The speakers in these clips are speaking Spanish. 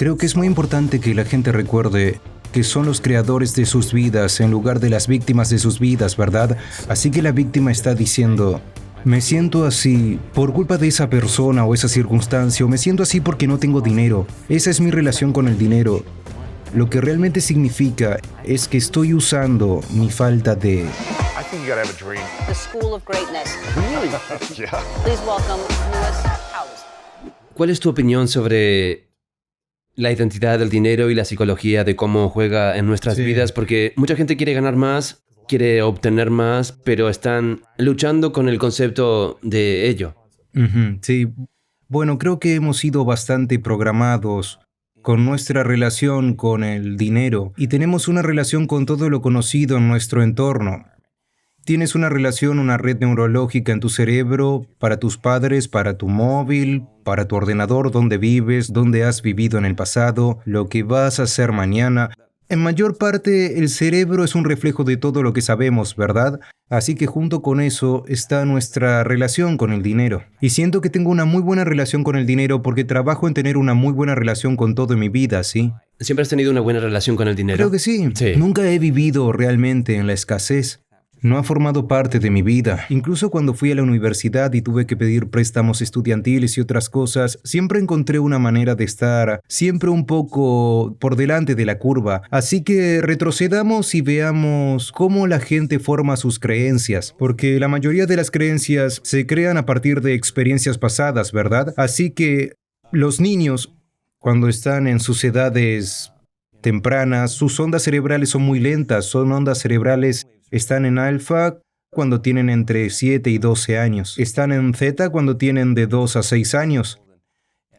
Creo que es muy importante que la gente recuerde que son los creadores de sus vidas en lugar de las víctimas de sus vidas, ¿verdad? Así que la víctima está diciendo, me siento así por culpa de esa persona o esa circunstancia, o me siento así porque no tengo dinero. Esa es mi relación con el dinero. Lo que realmente significa es que estoy usando mi falta de... I think you gotta have a dream. The School of Greatness. Really? Yeah. Please welcome Lewis Howes. ¿Cuál es tu opinión sobre la identidad del dinero y la psicología de cómo juega en nuestras vidas? Porque mucha gente quiere ganar más, quiere obtener más, pero están luchando con el concepto de ello. Sí. Bueno, creo que hemos sido bastante programados con nuestra relación con el dinero y tenemos una relación con todo lo conocido en nuestro entorno. Tienes una relación, una red neurológica en tu cerebro, para tus padres, para tu móvil, para tu ordenador, dónde vives, dónde has vivido en el pasado, lo que vas a hacer mañana. En mayor parte, el cerebro es un reflejo de todo lo que sabemos, ¿verdad? Así que junto con eso está nuestra relación con el dinero. Y siento que tengo una muy buena relación con el dinero porque trabajo en tener una muy buena relación con todo en mi vida, ¿sí? ¿Siempre has tenido una buena relación con el dinero? Creo que sí. Sí. Nunca he vivido realmente en la escasez. No ha formado parte de mi vida. Incluso cuando fui a la universidad y tuve que pedir préstamos estudiantiles y otras cosas, siempre encontré una manera de estar siempre un poco por delante de la curva. Así que retrocedamos y veamos cómo la gente forma sus creencias, porque la mayoría de las creencias se crean a partir de experiencias pasadas, ¿verdad? Así que los niños, cuando están en sus edades tempranas, sus ondas cerebrales son muy lentas, son ondas cerebrales. Están en alfa cuando tienen entre 7 y 12 años. Están en zeta cuando tienen de 2 a 6 años.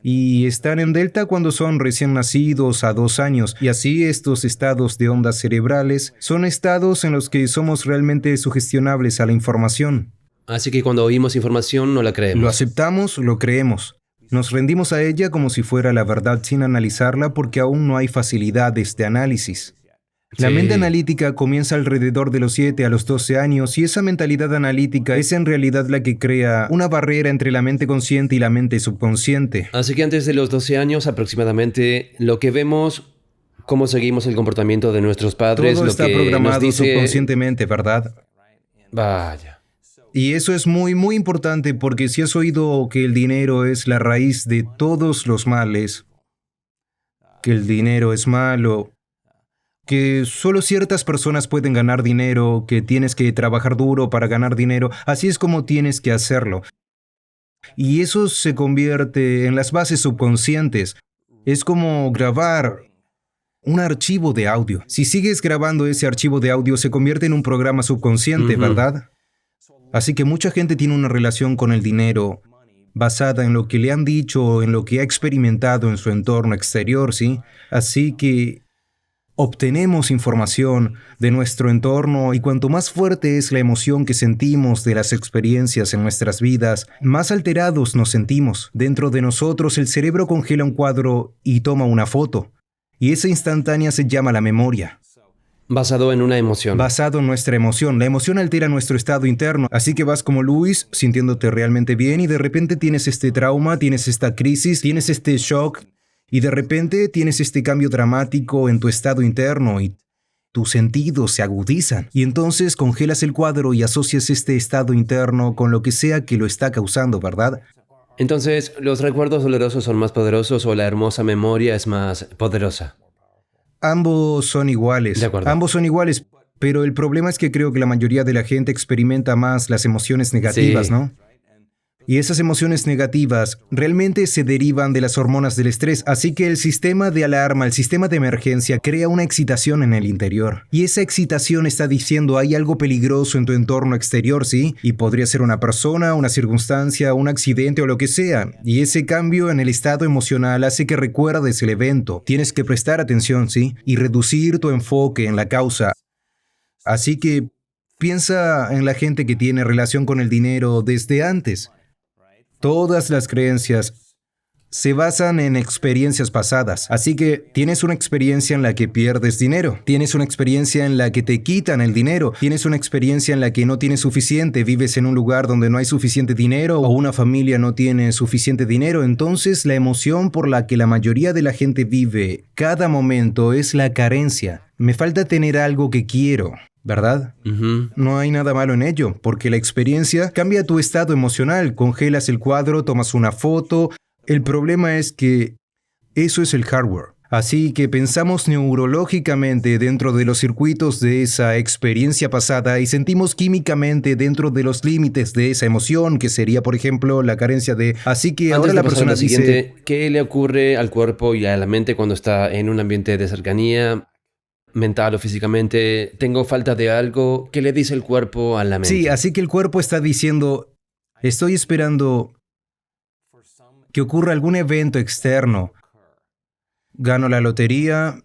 Y están en delta cuando son recién nacidos a 2 años. Y así estos estados de ondas cerebrales son estados en los que somos realmente sugestionables a la información. Así que cuando oímos información no la creemos. Lo aceptamos, lo creemos. Nos rendimos a ella como si fuera la verdad sin analizarla porque aún no hay facilidades de análisis. La Sí. mente analítica comienza alrededor de los 7 a los 12 años y esa mentalidad analítica es en realidad la que crea una barrera entre la mente consciente y la mente subconsciente. Así que antes de los 12 años aproximadamente, lo que vemos, cómo seguimos el comportamiento de nuestros padres, Todo lo está que programado nos dice... subconscientemente, ¿verdad? Vaya. Y eso es muy, muy importante porque si has oído que el dinero es la raíz de todos los males, que el dinero es malo, que solo ciertas personas pueden ganar dinero, que tienes que trabajar duro para ganar dinero, así es como tienes que hacerlo. Y eso se convierte en las bases subconscientes. Es como grabar un archivo de audio. Si sigues grabando ese archivo de audio, se convierte en un programa subconsciente, ¿verdad? Así que mucha gente tiene una relación con el dinero basada en lo que le han dicho o en lo que ha experimentado en su entorno exterior, ¿sí? Así que obtenemos información de nuestro entorno y cuanto más fuerte es la emoción que sentimos de las experiencias en nuestras vidas, más alterados nos sentimos. Dentro de nosotros el cerebro congela un cuadro y toma una foto. Y esa instantánea se llama la memoria. Basado en una emoción. Basado en nuestra emoción. La emoción altera nuestro estado interno. Así que vas como Luis, sintiéndote realmente bien y de repente tienes este trauma, tienes esta crisis, tienes este shock. Y de repente tienes este cambio dramático en tu estado interno y tus sentidos se agudizan. Y entonces congelas el cuadro y asocias este estado interno con lo que sea que lo está causando, ¿verdad? Entonces, ¿los recuerdos dolorosos son más poderosos o la hermosa memoria es más poderosa? Ambos son iguales. De acuerdo. Ambos son iguales, pero el problema es que creo que la mayoría de la gente experimenta más las emociones negativas, Sí. ¿no? Y esas emociones negativas realmente se derivan de las hormonas del estrés, así que el sistema de alarma, el sistema de emergencia crea una excitación en el interior. Y esa excitación está diciendo hay algo peligroso en tu entorno exterior, ¿sí? Y podría ser una persona, una circunstancia, un accidente o lo que sea. Y ese cambio en el estado emocional hace que recuerdes el evento. Tienes que prestar atención, ¿sí? Y reducir tu enfoque en la causa. Así que piensa en la gente que tiene relación con el dinero desde antes. Todas las creencias se basan en experiencias pasadas. Así que tienes una experiencia en la que pierdes dinero, tienes una experiencia en la que te quitan el dinero, tienes una experiencia en la que no tienes suficiente, vives en un lugar donde no hay suficiente dinero o una familia no tiene suficiente dinero. Entonces la emoción por la que la mayoría de la gente vive cada momento es la carencia. Me falta tener algo que quiero, ¿verdad? No hay nada malo en ello, porque la experiencia cambia tu estado emocional, congelas el cuadro, tomas una foto. El problema es que eso es el hardware. Así que pensamos neurológicamente dentro de los circuitos de esa experiencia pasada y sentimos químicamente dentro de los límites de esa emoción, que sería, por ejemplo, la carencia de... Así que ahora la persona dice... ¿Qué le ocurre al cuerpo y a la mente cuando está en un ambiente de cercanía, mental o físicamente? ¿Tengo falta de algo? ¿Qué le dice el cuerpo a la mente? Sí, así que el cuerpo está diciendo, estoy esperando que ocurra algún evento externo. Gano la lotería,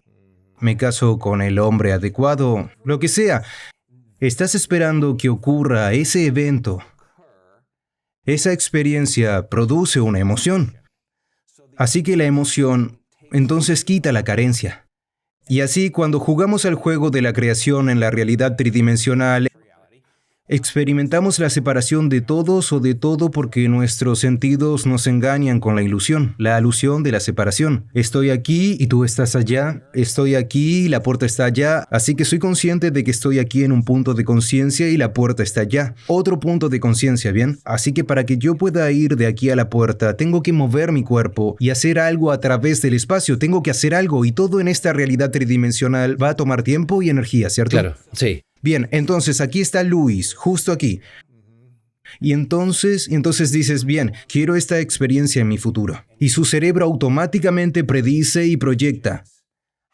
me caso con el hombre adecuado, lo que sea. Estás esperando que ocurra ese evento. Esa experiencia produce una emoción. Así que la emoción entonces quita la carencia. Y así, cuando jugamos al juego de la creación en la realidad tridimensional, experimentamos la separación de todos o de todo porque nuestros sentidos nos engañan con la ilusión, la alusión de la separación. Estoy aquí y tú estás allá. Estoy aquí y la puerta está allá. Así que soy consciente de que estoy aquí en un punto de conciencia y la puerta está allá. Otro punto de conciencia, ¿bien? Así que para que yo pueda ir de aquí a la puerta, tengo que mover mi cuerpo y hacer algo a través del espacio. Tengo que hacer algo y todo en esta realidad tridimensional va a tomar tiempo y energía, ¿cierto? Claro, sí. Bien, entonces aquí está Luis, justo aquí. Y entonces dices, bien, quiero esta experiencia en mi futuro. Y su cerebro automáticamente predice y proyecta.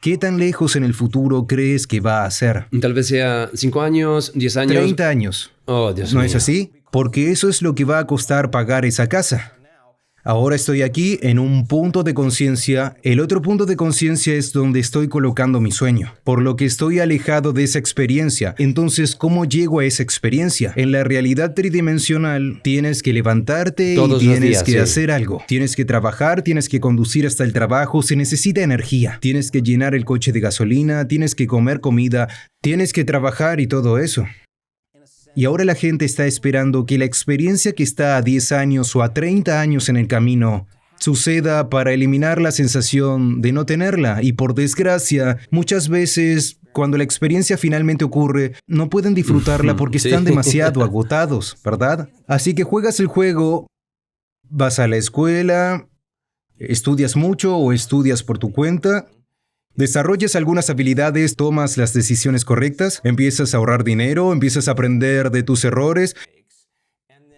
¿Qué tan lejos en el futuro crees que va a ser? Tal vez sea 5 años, 10 años. 30 años. Oh, Dios ¿No mío. es así? Porque eso es lo que va a costar pagar esa casa. Ahora estoy aquí en un punto de conciencia. El otro punto de conciencia es donde estoy colocando mi sueño, por lo que estoy alejado de esa experiencia. Entonces, ¿cómo llego a esa experiencia? En la realidad tridimensional, tienes que levantarte Todos y los tienes días, que sí. hacer algo. Tienes que trabajar, tienes que conducir hasta el trabajo, se necesita energía. Tienes que llenar el coche de gasolina, tienes que comer comida, tienes que trabajar y todo eso. Y ahora la gente está esperando que la experiencia que está a 10 años o a 30 años en el camino suceda para eliminar la sensación de no tenerla. Y por desgracia, muchas veces, cuando la experiencia finalmente ocurre, no pueden disfrutarla porque Sí. están demasiado agotados, ¿verdad? Así que juegas el juego, vas a la escuela, estudias mucho o estudias por tu cuenta. Desarrollas algunas habilidades, tomas las decisiones correctas, empiezas a ahorrar dinero, empiezas a aprender de tus errores.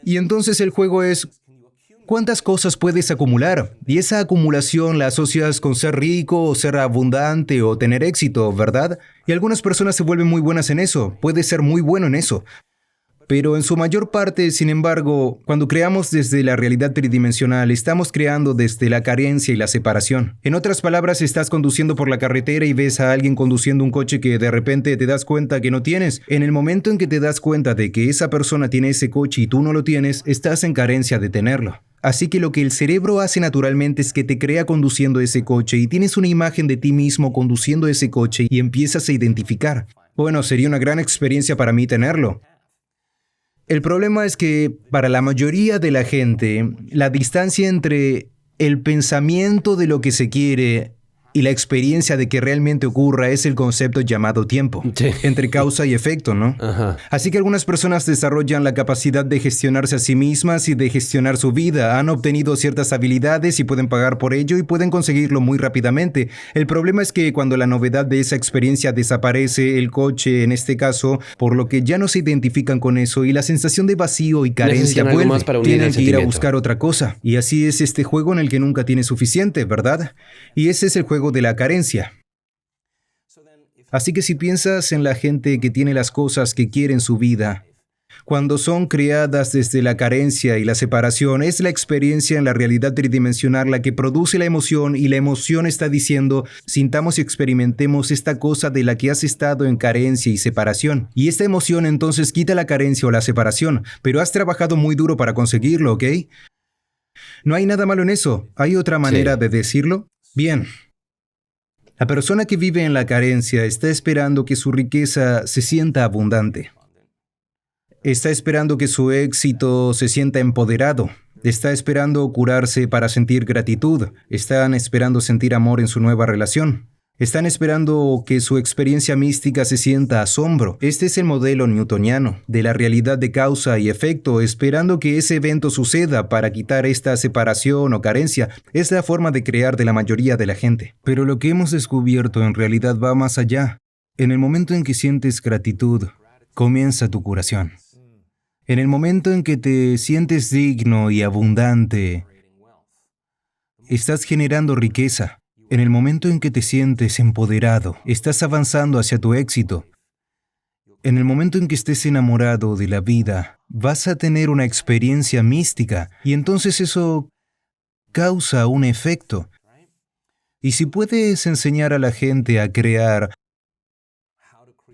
Y entonces el juego es, ¿cuántas cosas puedes acumular? Y esa acumulación la asocias con ser rico o ser abundante o tener éxito, ¿verdad? Y algunas personas se vuelven muy buenas en eso, puedes ser muy bueno en eso. Pero en su mayor parte, sin embargo, cuando creamos desde la realidad tridimensional, estamos creando desde la carencia y la separación. En otras palabras, estás conduciendo por la carretera y ves a alguien conduciendo un coche que de repente te das cuenta que no tienes. En el momento en que te das cuenta de que esa persona tiene ese coche y tú no lo tienes, estás en carencia de tenerlo. Así que lo que el cerebro hace naturalmente es que te crea conduciendo ese coche y tienes una imagen de ti mismo conduciendo ese coche y empiezas a identificar. Bueno, sería una gran experiencia para mí tenerlo. El problema es que para la mayoría de la gente, la distancia entre el pensamiento de lo que se quiere y la experiencia de que realmente ocurra es el concepto llamado tiempo, Sí. entre causa y efecto, ¿no? Ajá. Así que algunas personas desarrollan la capacidad de gestionarse a sí mismas y de gestionar su vida. Han obtenido ciertas habilidades y pueden pagar por ello y pueden conseguirlo muy rápidamente. El problema es que cuando la novedad de esa experiencia desaparece, el coche en este caso, por lo que ya no se identifican con eso y la sensación de vacío y carencia Necesitan algo vuelve, más para unir tienen el que ir a sentimiento. buscar otra cosa. Y así es este juego en el que nunca tienes suficiente, ¿verdad? Y ese es el juego de la carencia. Así que si piensas en la gente que tiene las cosas que quiere en su vida, cuando son creadas desde la carencia y la separación, es la experiencia en la realidad tridimensional la que produce la emoción y la emoción está diciendo, sintamos y experimentemos esta cosa de la que has estado en carencia y separación. Y esta emoción entonces quita la carencia o la separación, pero has trabajado muy duro para conseguirlo, ¿ok? No hay nada malo en eso. ¿Hay otra manera Sí. de decirlo? Bien. La persona que vive en la carencia está esperando que su riqueza se sienta abundante. Está esperando que su éxito se sienta empoderado. Está esperando curarse para sentir gratitud. Están esperando sentir amor en su nueva relación. Están esperando que su experiencia mística se sienta asombro. Este es el modelo newtoniano de la realidad de causa y efecto, esperando que ese evento suceda para quitar esta separación o carencia. Es la forma de crear de la mayoría de la gente. Pero lo que hemos descubierto en realidad va más allá. En el momento en que sientes gratitud, comienza tu curación. En el momento en que te sientes digno y abundante, estás generando riqueza. En el momento en que te sientes empoderado, estás avanzando hacia tu éxito. En el momento en que estés enamorado de la vida, vas a tener una experiencia mística y entonces eso causa un efecto. Y si puedes enseñar a la gente a crear,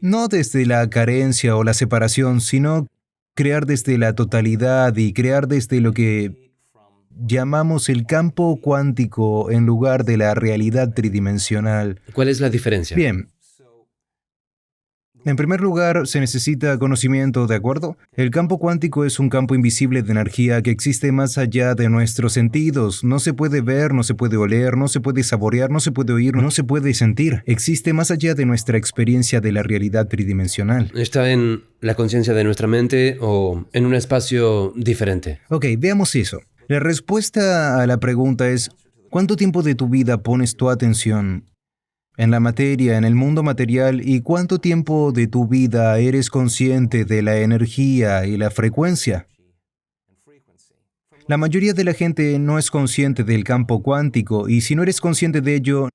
no desde la carencia o la separación, sino crear desde la totalidad y crear desde lo que llamamos el campo cuántico en lugar de la realidad tridimensional. ¿Cuál es la diferencia? Bien. En primer lugar, se necesita conocimiento, ¿de acuerdo? El campo cuántico es un campo invisible de energía que existe más allá de nuestros sentidos. No se puede ver, no se puede oler, no se puede saborear, no se puede oír, no se puede sentir. Existe más allá de nuestra experiencia de la realidad tridimensional. ¿Está en la conciencia de nuestra mente o en un espacio diferente? Ok, veamos eso. La respuesta a la pregunta es, ¿cuánto tiempo de tu vida pones tu atención en la materia, en el mundo material, y cuánto tiempo de tu vida eres consciente de la energía y la frecuencia? La mayoría de la gente no es consciente del campo cuántico, y si no eres consciente de ello,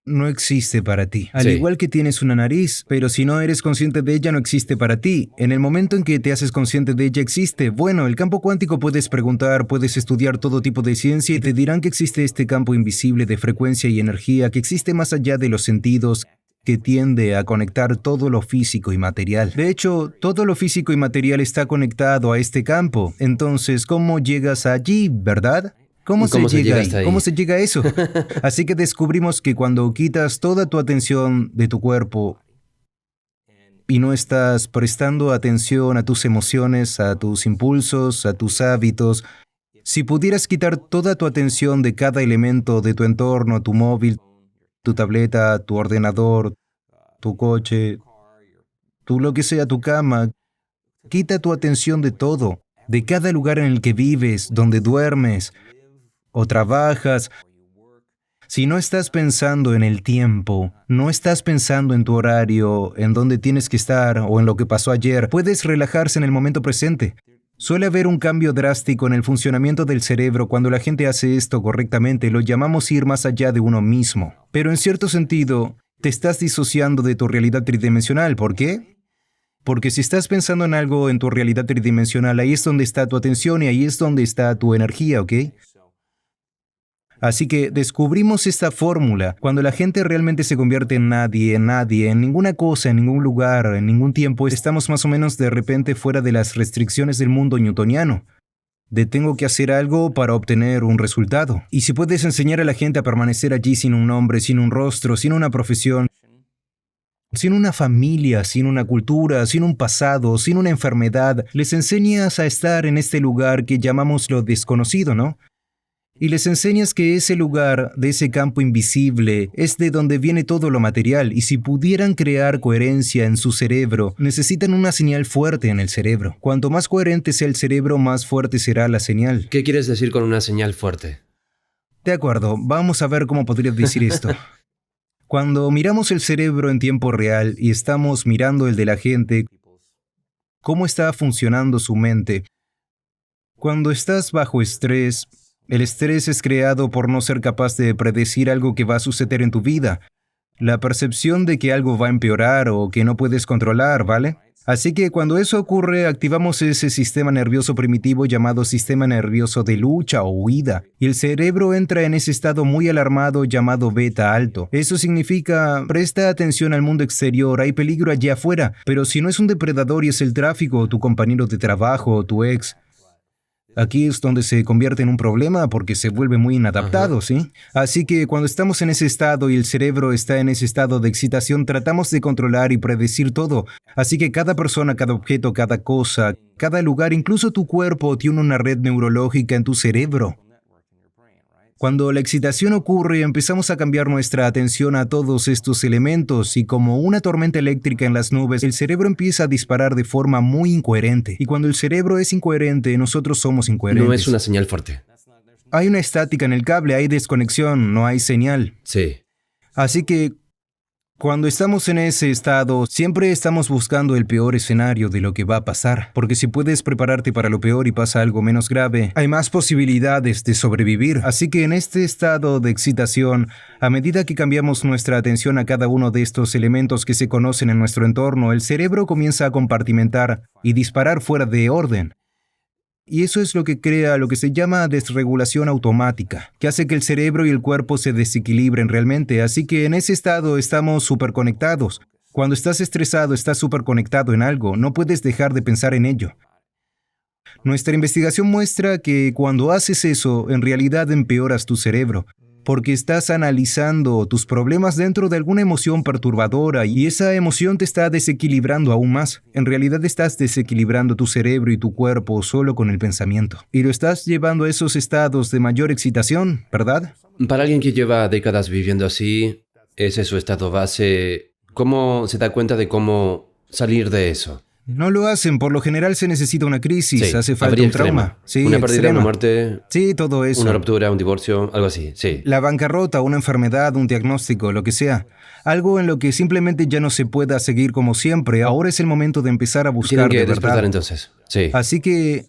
no existe para ti. Al Sí. igual que tienes una nariz, pero si no eres consciente de ella, no existe para ti. En el momento en que te haces consciente de ella, existe. Bueno, el campo cuántico puedes preguntar, puedes estudiar todo tipo de ciencia y te dirán que existe este campo invisible de frecuencia y energía que existe más allá de los sentidos, que tiende a conectar todo lo físico y material. De hecho, todo lo físico y material está conectado a este campo. Entonces, ¿cómo llegas allí, verdad? ¿Cómo ¿Cómo se se llega llega ahí? hasta ahí? ¿Cómo se llega a eso? Así que descubrimos que cuando quitas toda tu atención de tu cuerpo y no estás prestando atención a tus emociones, a tus impulsos, a tus hábitos, si pudieras quitar toda tu atención de cada elemento de tu entorno, tu móvil, tu tableta, tu ordenador, tu coche, tu lo que sea, tu cama, quita tu atención de todo, de cada lugar en el que vives, donde duermes o trabajas. Si no estás pensando en el tiempo, no estás pensando en tu horario, en dónde tienes que estar o en lo que pasó ayer, puedes relajarse en el momento presente. Suele haber un cambio drástico en el funcionamiento del cerebro cuando la gente hace esto correctamente. Lo llamamos ir más allá de uno mismo. Pero en cierto sentido, te estás disociando de tu realidad tridimensional. ¿Por qué? Porque si estás pensando en algo en tu realidad tridimensional, ahí es donde está tu atención y ahí es donde está tu energía, ¿ok? Así que descubrimos esta fórmula. Cuando la gente realmente se convierte en nadie, en ninguna cosa, en ningún lugar, en ningún tiempo, estamos más o menos de repente fuera de las restricciones del mundo newtoniano. De tengo que hacer algo para obtener un resultado. Y si puedes enseñar a la gente a permanecer allí sin un nombre, sin un rostro, sin una profesión, sin una familia, sin una cultura, sin un pasado, sin una enfermedad, les enseñas a estar en este lugar que llamamos lo desconocido, ¿no? Y les enseñas que ese lugar, de ese campo invisible, es de donde viene todo lo material, y si pudieran crear coherencia en su cerebro, necesitan una señal fuerte en el cerebro. Cuanto más coherente sea el cerebro, más fuerte será la señal. ¿Qué quieres decir con una señal fuerte? De acuerdo, vamos a ver cómo podría decir esto. Cuando miramos el cerebro en tiempo real y estamos mirando el de la gente, cómo está funcionando su mente. Cuando estás bajo estrés, el estrés es creado por no ser capaz de predecir algo que va a suceder en tu vida. La percepción de que algo va a empeorar o que no puedes controlar, ¿vale? Así que cuando eso ocurre, activamos ese sistema nervioso primitivo llamado sistema nervioso de lucha o huida, y el cerebro entra en ese estado muy alarmado llamado beta alto. Eso significa, presta atención al mundo exterior, hay peligro allá afuera, pero si no es un depredador y es el tráfico o tu compañero de trabajo o tu ex, Aquí es donde se convierte en un problema porque se vuelve muy inadaptado, ¿sí? Así que cuando estamos en ese estado y el cerebro está en ese estado de excitación, tratamos de controlar y predecir todo. Así que cada persona, cada objeto, cada cosa, cada lugar, incluso tu cuerpo, tiene una red neurológica en tu cerebro. Cuando la excitación ocurre, empezamos a cambiar nuestra atención a todos estos elementos y como una tormenta eléctrica en las nubes, el cerebro empieza a disparar de forma muy incoherente. Y cuando el cerebro es incoherente, nosotros somos incoherentes. No es una señal fuerte. Hay una estática en el cable, hay desconexión, no hay señal. Sí. Así que cuando estamos en ese estado, siempre estamos buscando el peor escenario de lo que va a pasar, porque si puedes prepararte para lo peor y pasa algo menos grave, hay más posibilidades de sobrevivir. Así que en este estado de excitación, a medida que cambiamos nuestra atención a cada uno de estos elementos que se conocen en nuestro entorno, el cerebro comienza a compartimentar y disparar fuera de orden. Y eso es lo que crea lo que se llama desregulación automática, que hace que el cerebro y el cuerpo se desequilibren realmente. Así que en ese estado estamos superconectados. Cuando estás estresado, estás superconectado en algo, no puedes dejar de pensar en ello. Nuestra investigación muestra que cuando haces eso, en realidad empeoras tu cerebro, porque estás analizando tus problemas dentro de alguna emoción perturbadora y esa emoción te está desequilibrando aún más. En realidad estás desequilibrando tu cerebro y tu cuerpo solo con el pensamiento. Y lo estás llevando a esos estados de mayor excitación, ¿verdad? Para alguien que lleva décadas viviendo así, ese es su estado base. ¿Cómo se da cuenta de cómo salir de eso? No lo hacen, por lo general se necesita una crisis, Sí, hace falta avería un trauma. extrema. Sí, Una pérdida, extrema. una muerte, Sí, todo eso. una ruptura, un divorcio, algo así, sí. La bancarrota, una enfermedad, un diagnóstico, lo que sea. Algo en lo que simplemente ya no se pueda seguir como siempre. Ahora es el momento de empezar a buscar Tienen que de despertar verdad. entonces, sí. Así que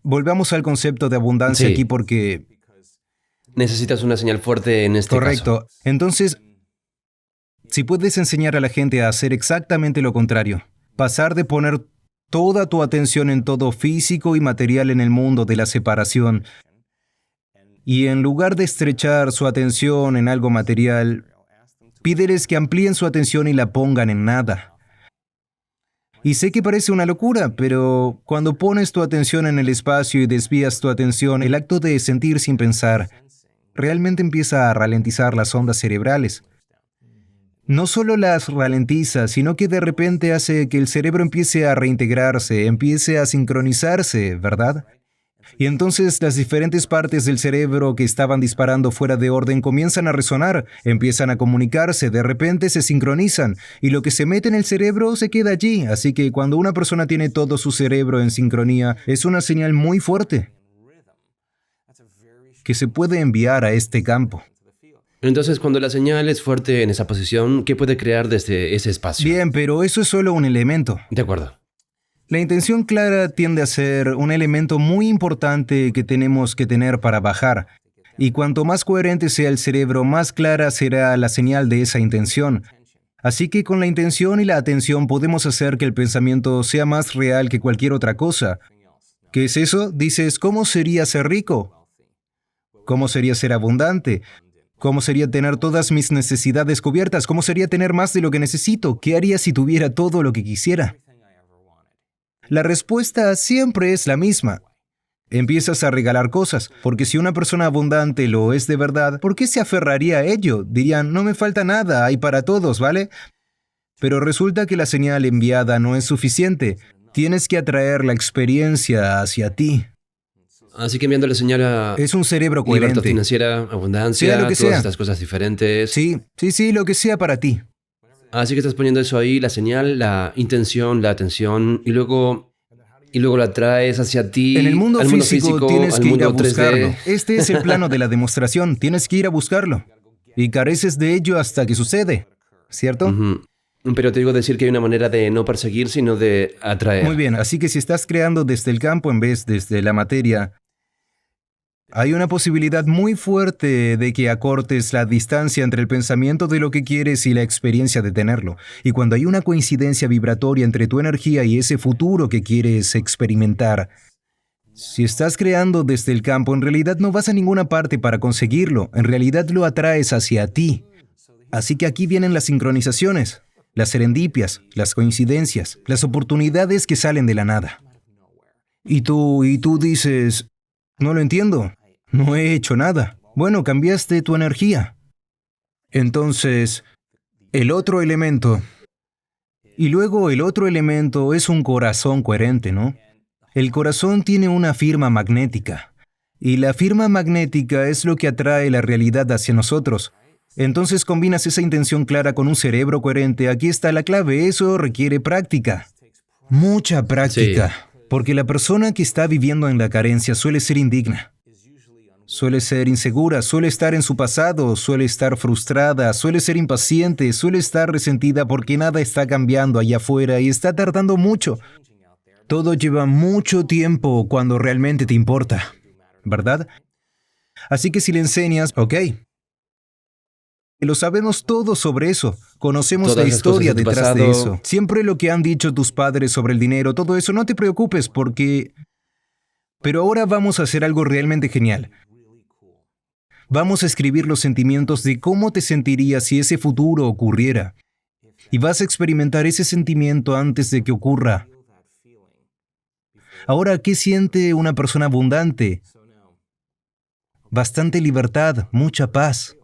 volvamos al concepto de abundancia Sí. aquí porque... Necesitas una señal fuerte en este Correcto. caso. Entonces, si puedes enseñar a la gente a hacer exactamente lo contrario, pasar de poner toda tu atención en todo físico y material en el mundo de la separación, y en lugar de estrechar su atención en algo material, pídeles que amplíen su atención y la pongan en nada. Y sé que parece una locura, pero cuando pones tu atención en el espacio y desvías tu atención, el acto de sentir sin pensar realmente empieza a ralentizar las ondas cerebrales. No solo las ralentiza, sino que de repente hace que el cerebro empiece a reintegrarse, empiece a sincronizarse, ¿verdad? Y entonces las diferentes partes del cerebro que estaban disparando fuera de orden comienzan a resonar, empiezan a comunicarse, de repente se sincronizan, y lo que se mete en el cerebro se queda allí. Así que cuando una persona tiene todo su cerebro en sincronía, es una señal muy fuerte que se puede enviar a este campo. Entonces, cuando la señal es fuerte en esa posición, ¿qué puede crear desde ese espacio? Bien, pero eso es solo un elemento. De acuerdo. La intención clara tiende a ser un elemento muy importante que tenemos que tener para bajar. Y cuanto más coherente sea el cerebro, más clara será la señal de esa intención. Así que con la intención y la atención podemos hacer que el pensamiento sea más real que cualquier otra cosa. ¿Qué es eso? Dices, ¿cómo sería ser rico? ¿Cómo sería ser abundante? ¿Cómo sería tener todas mis necesidades cubiertas? ¿Cómo sería tener más de lo que necesito? ¿Qué haría si tuviera todo lo que quisiera? La respuesta siempre es la misma. Empiezas a regalar cosas, porque si una persona abundante lo es de verdad, ¿por qué se aferraría a ello? Dirían, no me falta nada, hay para todos, ¿vale? Pero resulta que la señal enviada no es suficiente. Tienes que atraer la experiencia hacia ti. Así que enviándole señal a Es un cerebro libertad coherente. financiera, abundancia, Sea lo que todas sea. estas cosas diferentes. Sí, lo que sea para ti. Así que estás poniendo eso ahí, la señal, la intención, la atención, y luego la traes hacia ti, En el mundo al físico tienes al que ir a mundo 3D. buscarlo. Este es el plano de la demostración. Tienes que ir a buscarlo. Y careces de ello hasta que sucede. ¿Cierto? Ujú. Pero te digo decir que hay una manera de no perseguir, sino de atraer. Muy bien, así que si estás creando desde el campo en vez desde la materia, hay una posibilidad muy fuerte de que acortes la distancia entre el pensamiento de lo que quieres y la experiencia de tenerlo. Y cuando hay una coincidencia vibratoria entre tu energía y ese futuro que quieres experimentar, si estás creando desde el campo, en realidad no vas a ninguna parte para conseguirlo. En realidad lo atraes hacia ti. Así que aquí vienen las sincronizaciones, las serendipias, las coincidencias, las oportunidades que salen de la nada. Y tú dices, no lo entiendo, no he hecho nada. Bueno, cambiaste tu energía. Entonces, el otro elemento, y luego el otro elemento es un corazón coherente, ¿no? El corazón tiene una firma magnética, y la firma magnética es lo que atrae la realidad hacia nosotros. Entonces combinas esa intención clara con un cerebro coherente. Aquí está la clave, eso requiere práctica. Mucha práctica. Sí. Porque la persona que está viviendo en la carencia suele ser indigna, suele ser insegura, suele estar en su pasado, suele estar frustrada, suele ser impaciente, suele estar resentida porque nada está cambiando allá afuera y está tardando mucho. Todo lleva mucho tiempo cuando realmente te importa, ¿verdad? Así que si le enseñas, ok, lo sabemos todo sobre eso. Conocemos Todas la las cosas historia de tu detrás de pasado. eso. Siempre lo que han dicho tus padres sobre el dinero, todo eso, no te preocupes porque... Pero ahora vamos a hacer algo realmente genial. Vamos a escribir los sentimientos de cómo te sentirías si ese futuro ocurriera. Y vas a experimentar ese sentimiento antes de que ocurra. Ahora, ¿qué siente una persona abundante? Bastante libertad, mucha paz.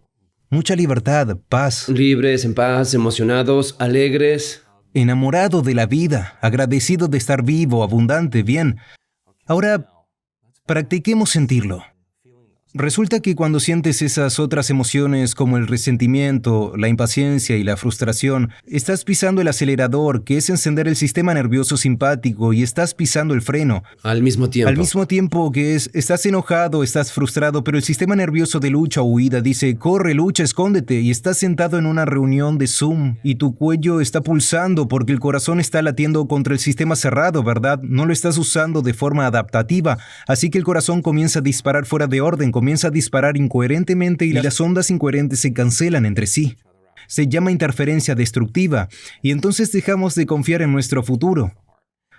Mucha libertad, paz. Libres, en paz, emocionados, alegres. Enamorado de la vida, agradecido de estar vivo, abundante, bien. Ahora, practiquemos sentirlo. Resulta que cuando sientes esas otras emociones como el resentimiento, la impaciencia y la frustración, estás pisando el acelerador, que es encender el sistema nervioso simpático, y estás pisando el freno. Al mismo tiempo. Al mismo tiempo que estás enojado, estás frustrado, pero el sistema nervioso de lucha o huida dice, corre, lucha, escóndete, y estás sentado en una reunión de Zoom, y tu cuello está pulsando porque el corazón está latiendo contra el sistema cerrado, ¿verdad? No lo estás usando de forma adaptativa, así que el corazón comienza a disparar fuera de orden, comienza a disparar incoherentemente y las ondas incoherentes se cancelan entre sí. Se llama interferencia destructiva, y entonces dejamos de confiar en nuestro futuro.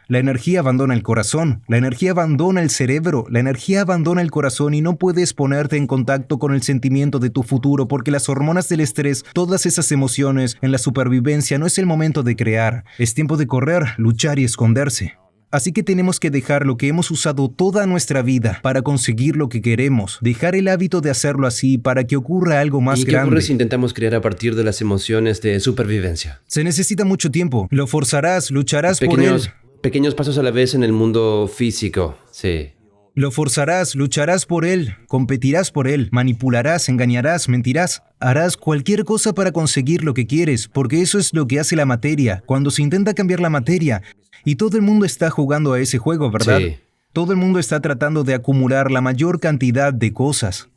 La energía abandona el corazón, la energía abandona el cerebro, la energía abandona el corazón y no puedes ponerte en contacto con el sentimiento de tu futuro porque las hormonas del estrés, todas esas emociones en la supervivencia, no es el momento de crear, es tiempo de correr, luchar y esconderse. Así que tenemos que dejar lo que hemos usado toda nuestra vida para conseguir lo que queremos, dejar el hábito de hacerlo así para que ocurra algo más ¿Y qué grande. ocurre si intentamos crear a partir de las emociones de supervivencia? Se necesita mucho tiempo, lo forzarás, lucharás por él. Pequeños pasos a la vez en el mundo físico, sí. Lo forzarás, lucharás por él, competirás por él, manipularás, engañarás, mentirás. Harás cualquier cosa para conseguir lo que quieres, porque eso es lo que hace la materia. Cuando se intenta cambiar la materia, y todo el mundo está jugando a ese juego, ¿verdad? Sí. Todo el mundo está tratando de acumular la mayor cantidad de cosas.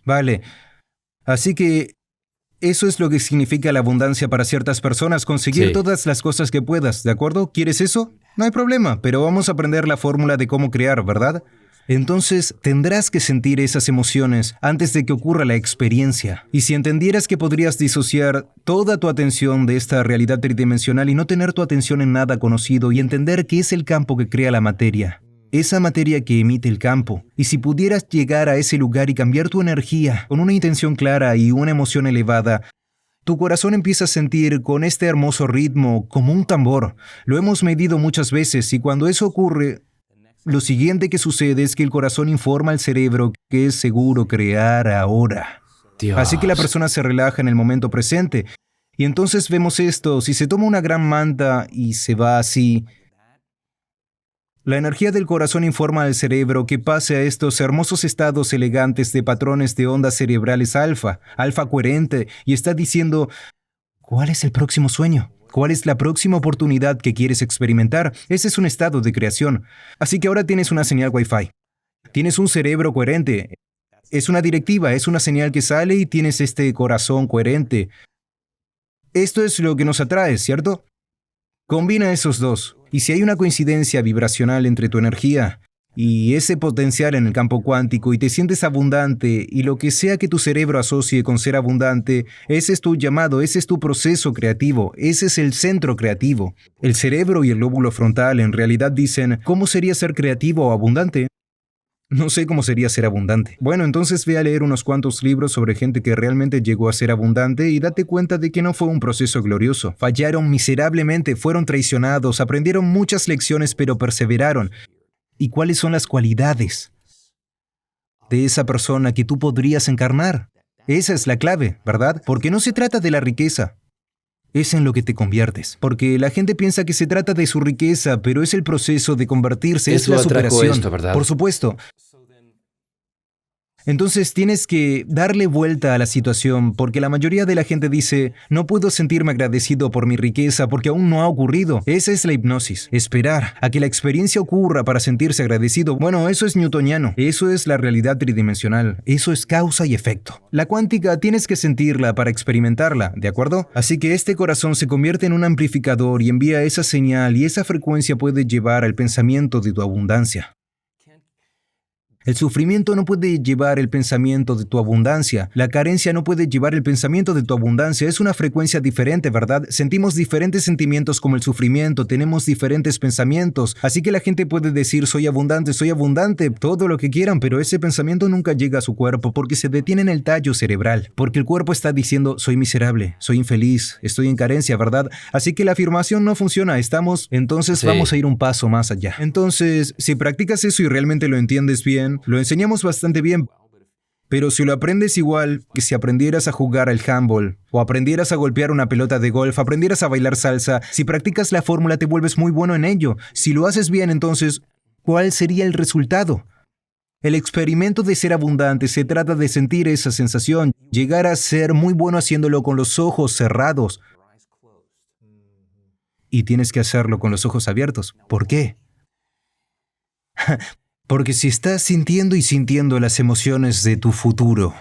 Vale, así que eso es lo que significa la abundancia para ciertas personas, conseguir Sí. todas las cosas que puedas, ¿de acuerdo? ¿Quieres eso? No hay problema, pero vamos a aprender la fórmula de cómo crear, ¿verdad? Entonces, tendrás que sentir esas emociones antes de que ocurra la experiencia. Y si entendieras que podrías disociar toda tu atención de esta realidad tridimensional y no tener tu atención en nada conocido y entender que es el campo que crea la materia, esa materia que emite el campo, y si pudieras llegar a ese lugar y cambiar tu energía con una intención clara y una emoción elevada, tu corazón empieza a sentir con este hermoso ritmo como un tambor. Lo hemos medido muchas veces y cuando eso ocurre, lo siguiente que sucede es que el corazón informa al cerebro que es seguro crear ahora. Dios. Así que la persona se relaja en el momento presente. Y entonces vemos esto, si se toma una gran manta y se va así, la energía del corazón informa al cerebro que pase a estos hermosos estados elegantes de patrones de ondas cerebrales alfa coherente, y está diciendo, ¿cuál es el próximo sueño? ¿Cuál es la próxima oportunidad que quieres experimentar? Ese es un estado de creación. Así que ahora tienes una señal Wi-Fi. Tienes un cerebro coherente. Es una directiva, es una señal que sale y tienes este corazón coherente. Esto es lo que nos atrae, ¿cierto? Combina esos dos. Y si hay una coincidencia vibracional entre tu energía y ese potencial en el campo cuántico y te sientes abundante y lo que sea que tu cerebro asocie con ser abundante, ese es tu llamado, ese es tu proceso creativo, ese es el centro creativo. El cerebro y el lóbulo frontal en realidad dicen, ¿cómo sería ser creativo o abundante? No sé cómo sería ser abundante. Bueno, entonces ve a leer unos cuantos libros sobre gente que realmente llegó a ser abundante y date cuenta de que no fue un proceso glorioso. Fallaron miserablemente, fueron traicionados, aprendieron muchas lecciones pero perseveraron. y cuáles son las cualidades de esa persona que tú podrías encarnar. Esa es la clave, ¿verdad? Porque no se trata de la riqueza. Es en lo que te conviertes. Porque la gente piensa que se trata de su riqueza, pero es el proceso de convertirse, es Eso la atrajo superación. esto, ¿verdad? Por supuesto. Entonces tienes que darle vuelta a la situación, porque la mayoría de la gente dice, no puedo sentirme agradecido por mi riqueza porque aún no ha ocurrido. Esa es la hipnosis. Esperar a que la experiencia ocurra para sentirse agradecido. Bueno, eso es newtoniano. Eso es la realidad tridimensional. Eso es causa y efecto. La cuántica tienes que sentirla para experimentarla, ¿de acuerdo? Así que este corazón se convierte en un amplificador y envía esa señal, y esa frecuencia puede llevar al pensamiento de tu abundancia. El sufrimiento no puede llevar el pensamiento de tu abundancia. La carencia no puede llevar el pensamiento de tu abundancia. Es una frecuencia diferente, ¿verdad? Sentimos diferentes sentimientos como el sufrimiento, tenemos diferentes pensamientos. Así que la gente puede decir, soy abundante, todo lo que quieran, pero ese pensamiento nunca llega a su cuerpo porque se detiene en el tallo cerebral. Porque el cuerpo está diciendo, soy miserable, soy infeliz, estoy en carencia, ¿verdad? Así que la afirmación no funciona. Entonces vamos a ir un paso más allá. Entonces, si practicas eso y realmente lo entiendes bien, lo enseñamos bastante bien, pero si lo aprendes igual que si aprendieras a jugar al handball, o aprendieras a golpear una pelota de golf, aprendieras a bailar salsa, si practicas la fórmula te vuelves muy bueno en ello. Si lo haces bien, entonces, ¿cuál sería el resultado? El experimento de ser abundante se trata de sentir esa sensación, llegar a ser muy bueno haciéndolo con los ojos cerrados. Y tienes que hacerlo con los ojos abiertos. ¿Por qué? Porque si estás sintiendo y sintiendo las emociones de tu futuro,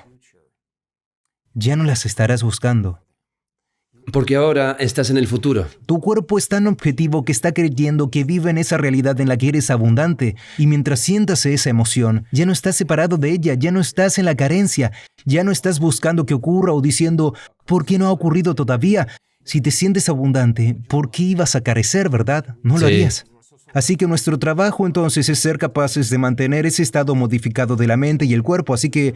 ya no las estarás buscando. Porque ahora estás en el futuro. Tu cuerpo es tan objetivo que está creyendo que vive en esa realidad en la que eres abundante, y mientras sientas esa emoción, ya no estás separado de ella, ya no estás en la carencia, ya no estás buscando que ocurra o diciendo, ¿por qué no ha ocurrido todavía? Si te sientes abundante, ¿por qué ibas a carecer, verdad? No lo harías. Así que nuestro trabajo entonces es ser capaces de mantener ese estado modificado de la mente y el cuerpo. Así que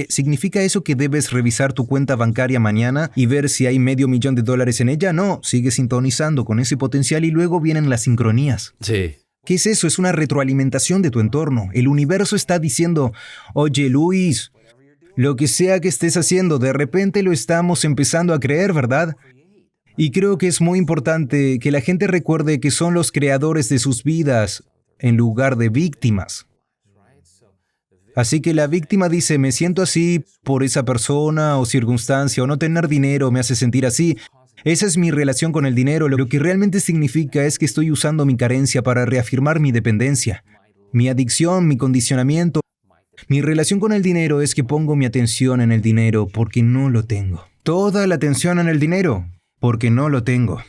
¿significa eso que debes revisar tu cuenta bancaria mañana y ver si hay $500,000 en ella? No, sigue sintonizando con ese potencial y luego vienen las sincronías. Sí. ¿Qué es eso? Es una retroalimentación de tu entorno. El universo está diciendo, oye Luis, lo que sea que estés haciendo, de repente lo estamos empezando a creer, ¿verdad? Y creo que es muy importante que la gente recuerde que son los creadores de sus vidas en lugar de víctimas. Así que la víctima dice, me siento así por esa persona o circunstancia, o no tener dinero me hace sentir así. Esa es mi relación con el dinero. Lo que realmente significa es que estoy usando mi carencia para reafirmar mi dependencia, mi adicción, mi condicionamiento. Mi relación con el dinero es que pongo mi atención en el dinero porque no lo tengo. Toda la atención en el dinero, porque no lo tengo.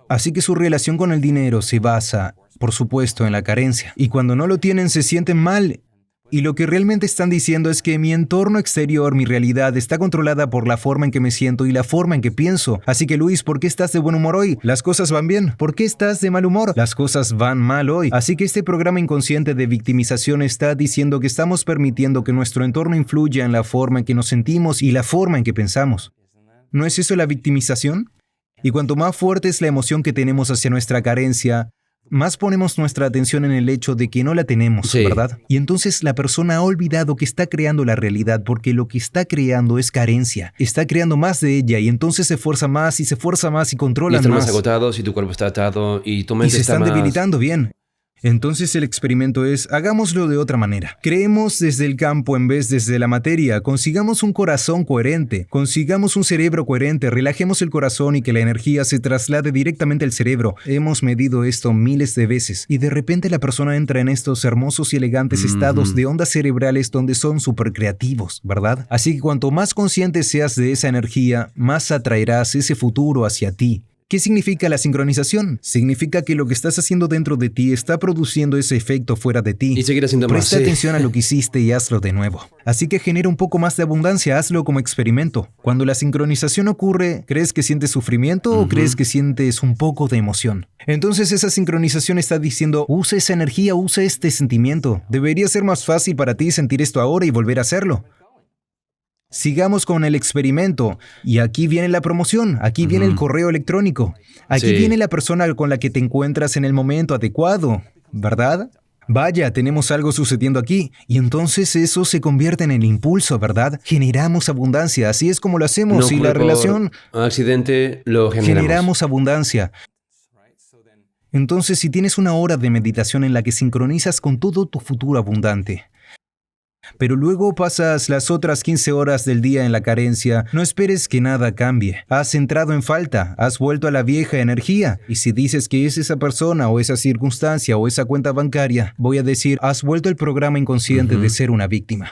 Así que su relación con el dinero se basa, por supuesto, en la carencia. Y cuando no lo tienen, se sienten mal. Y lo que realmente están diciendo es que mi entorno exterior, mi realidad, está controlada por la forma en que me siento y la forma en que pienso. Así que, Luis, ¿por qué estás de buen humor hoy? Las cosas van bien. ¿Por qué estás de mal humor? Las cosas van mal hoy. Así que este programa inconsciente de victimización está diciendo que estamos permitiendo que nuestro entorno influya en la forma en que nos sentimos y la forma en que pensamos. ¿No es eso la victimización? Y cuanto más fuerte es la emoción que tenemos hacia nuestra carencia, más ponemos nuestra atención en el hecho de que no la tenemos, ¿verdad? Y entonces la persona ha olvidado que está creando la realidad porque lo que está creando es carencia. Está creando más de ella y entonces se esfuerza más y controla más. Y están más agotados y tu cuerpo está atado y tu mente y se está están más... debilitando bien. Entonces el experimento es, hagámoslo de otra manera. Creemos desde el campo en vez desde la materia. Consigamos un corazón coherente. Consigamos un cerebro coherente. Relajemos el corazón y que la energía se traslade directamente al cerebro. Hemos medido esto miles de veces. Y de repente la persona entra en estos hermosos y elegantes estados de ondas cerebrales donde son súper creativos, ¿verdad? Así que cuanto más consciente seas de esa energía, más atraerás ese futuro hacia ti. ¿Qué significa la sincronización? Significa que lo que estás haciendo dentro de ti está produciendo ese efecto fuera de ti. Y seguir haciendo más. Presta atención a lo que hiciste y hazlo de nuevo. Así que genera un poco más de abundancia, hazlo como experimento. Cuando la sincronización ocurre, ¿crees que sientes sufrimiento o crees que sientes un poco de emoción? Entonces esa sincronización está diciendo, usa esa energía, usa este sentimiento. Debería ser más fácil para ti sentir esto ahora y volver a hacerlo. Sigamos con el experimento. Y aquí viene la promoción, aquí viene el correo electrónico. Aquí viene la persona con la que te encuentras en el momento adecuado, ¿verdad? Vaya, tenemos algo sucediendo aquí. Y entonces eso se convierte en el impulso, ¿verdad? Generamos abundancia, así es como lo hacemos. No Y ocurre la por relación, accidente, lo generamos abundancia. Entonces, si tienes una hora de meditación en la que sincronizas con todo tu futuro abundante, pero luego pasas las otras 15 horas del día en la carencia, no esperes que nada cambie. Has entrado en falta, has vuelto a la vieja energía. Y si dices que es esa persona o esa circunstancia o esa cuenta bancaria, voy a decir, has vuelto al programa inconsciente de ser una víctima.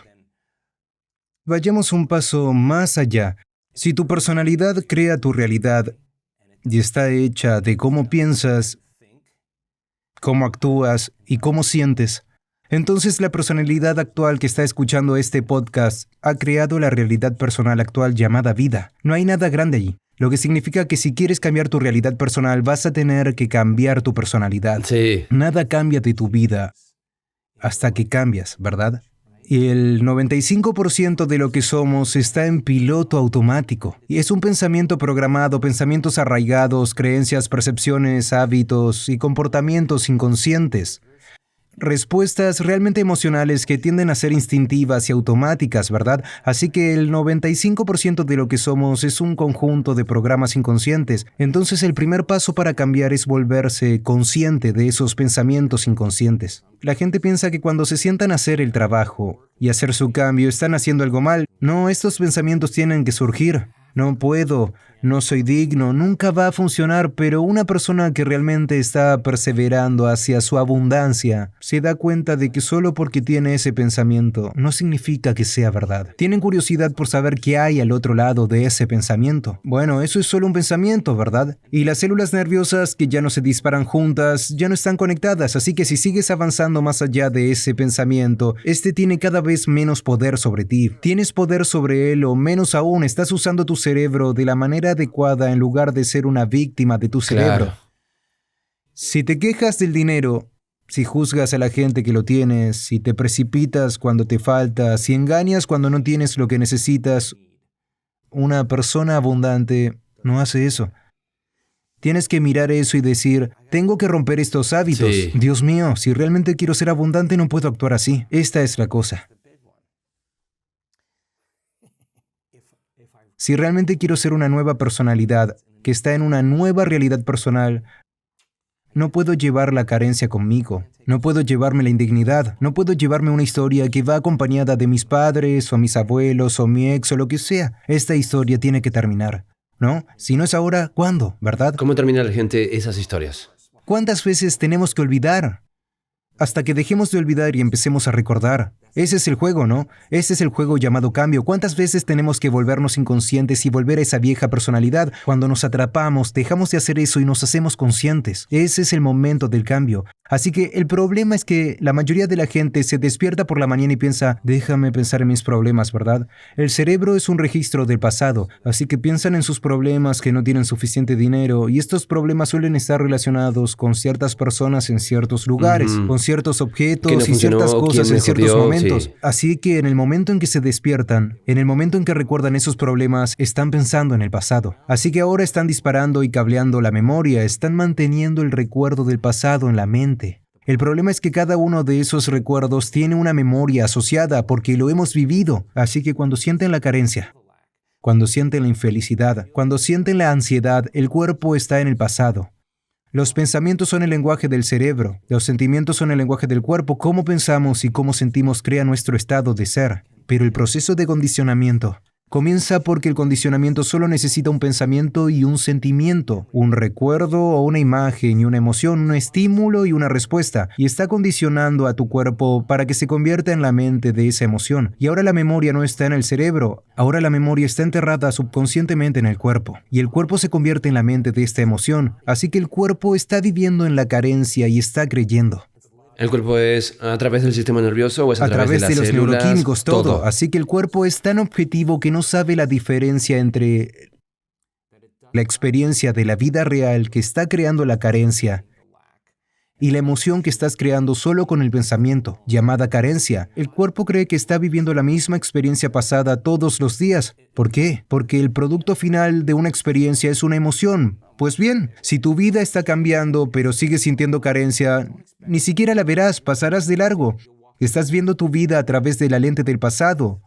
Vayamos un paso más allá. Si tu personalidad crea tu realidad y está hecha de cómo piensas, cómo actúas y cómo sientes, entonces la personalidad actual que está escuchando este podcast ha creado la realidad personal actual llamada vida. No hay nada grande allí. Lo que significa que si quieres cambiar tu realidad personal, vas a tener que cambiar tu personalidad. Sí. Nada cambia de tu vida hasta que cambias, ¿verdad? Y el 95% de lo que somos está en piloto automático. Y es un pensamiento programado, pensamientos arraigados, creencias, percepciones, hábitos y comportamientos inconscientes. Respuestas realmente emocionales que tienden a ser instintivas y automáticas, ¿verdad? Así que el 95% de lo que somos es un conjunto de programas inconscientes. Entonces el primer paso para cambiar es volverse consciente de esos pensamientos inconscientes. La gente piensa que cuando se sientan a hacer el trabajo y hacer su cambio están haciendo algo mal. No, estos pensamientos tienen que surgir. No puedo, no soy digno, nunca va a funcionar, pero una persona que realmente está perseverando hacia su abundancia se da cuenta de que solo porque tiene ese pensamiento no significa que sea verdad. Tienen curiosidad por saber qué hay al otro lado de ese pensamiento. Bueno, eso es solo un pensamiento, ¿verdad? Y las células nerviosas que ya no se disparan juntas ya no están conectadas, así que si sigues avanzando más allá de ese pensamiento, este tiene cada vez menos poder sobre ti. Tienes poder sobre él o menos aún, estás usando tu cerebro de la manera adecuada en lugar de ser una víctima de tu cerebro. Claro. Si te quejas del dinero, si juzgas a la gente que lo tienes, si te precipitas cuando te falta, si engañas cuando no tienes lo que necesitas, una persona abundante no hace eso. Tienes que mirar eso y decir, tengo que romper estos hábitos. Sí. Dios mío, si realmente quiero ser abundante no puedo actuar así. Esta es la cosa. Si realmente quiero ser una nueva personalidad que está en una nueva realidad personal, no puedo llevar la carencia conmigo, no puedo llevarme la indignidad, no puedo llevarme una historia que va acompañada de mis padres o mis abuelos o mi ex o lo que sea. Esta historia tiene que terminar, ¿no? Si no es ahora, ¿cuándo? ¿Verdad? ¿Cómo termina la gente esas historias? ¿Cuántas veces tenemos que olvidar? Hasta que dejemos de olvidar y empecemos a recordar. Ese es el juego, ¿no? Ese es el juego llamado cambio. ¿Cuántas veces tenemos que volvernos inconscientes y volver a esa vieja personalidad? Cuando nos atrapamos, dejamos de hacer eso y nos hacemos conscientes. Ese es el momento del cambio. Así que el problema es que la mayoría de la gente se despierta por la mañana y piensa, déjame pensar en mis problemas, ¿verdad? El cerebro es un registro del pasado, así que piensan en sus problemas que no tienen suficiente dinero y estos problemas suelen estar relacionados con ciertas personas en ciertos lugares, con ciertos objetos Que no y ciertas funcionó, cosas quién en me ciertos jodió, momentos. sí. Así que en el momento en que se despiertan, en el momento en que recuerdan esos problemas, están pensando en el pasado. Así que ahora están disparando y cableando la memoria, están manteniendo el recuerdo del pasado en la mente. El problema es que cada uno de esos recuerdos tiene una memoria asociada porque lo hemos vivido. Así que cuando sienten la carencia, cuando sienten la infelicidad, cuando sienten la ansiedad, el cuerpo está en el pasado. Los pensamientos son el lenguaje del cerebro, los sentimientos son el lenguaje del cuerpo. Cómo pensamos y cómo sentimos crea nuestro estado de ser. Pero el proceso de condicionamiento comienza porque el condicionamiento solo necesita un pensamiento y un sentimiento, un recuerdo o una imagen y una emoción, un estímulo y una respuesta, y está condicionando a tu cuerpo para que se convierta en la mente de esa emoción. Y ahora la memoria no está en el cerebro, ahora la memoria está enterrada subconscientemente en el cuerpo, y el cuerpo se convierte en la mente de esta emoción, así que el cuerpo está viviendo en la carencia y está creyendo. ¿El cuerpo es a través del sistema nervioso o es a través de las los células? neuroquímicos, todo. Así que el cuerpo es tan objetivo que no sabe la diferencia entre la experiencia de la vida real que está creando la carencia y la emoción que estás creando solo con el pensamiento, llamada carencia. El cuerpo cree que está viviendo la misma experiencia pasada todos los días. ¿Por qué? Porque el producto final de una experiencia es una emoción. Pues bien, si tu vida está cambiando, pero sigues sintiendo carencia, ni siquiera la verás, pasarás de largo. Estás viendo tu vida a través de la lente del pasado.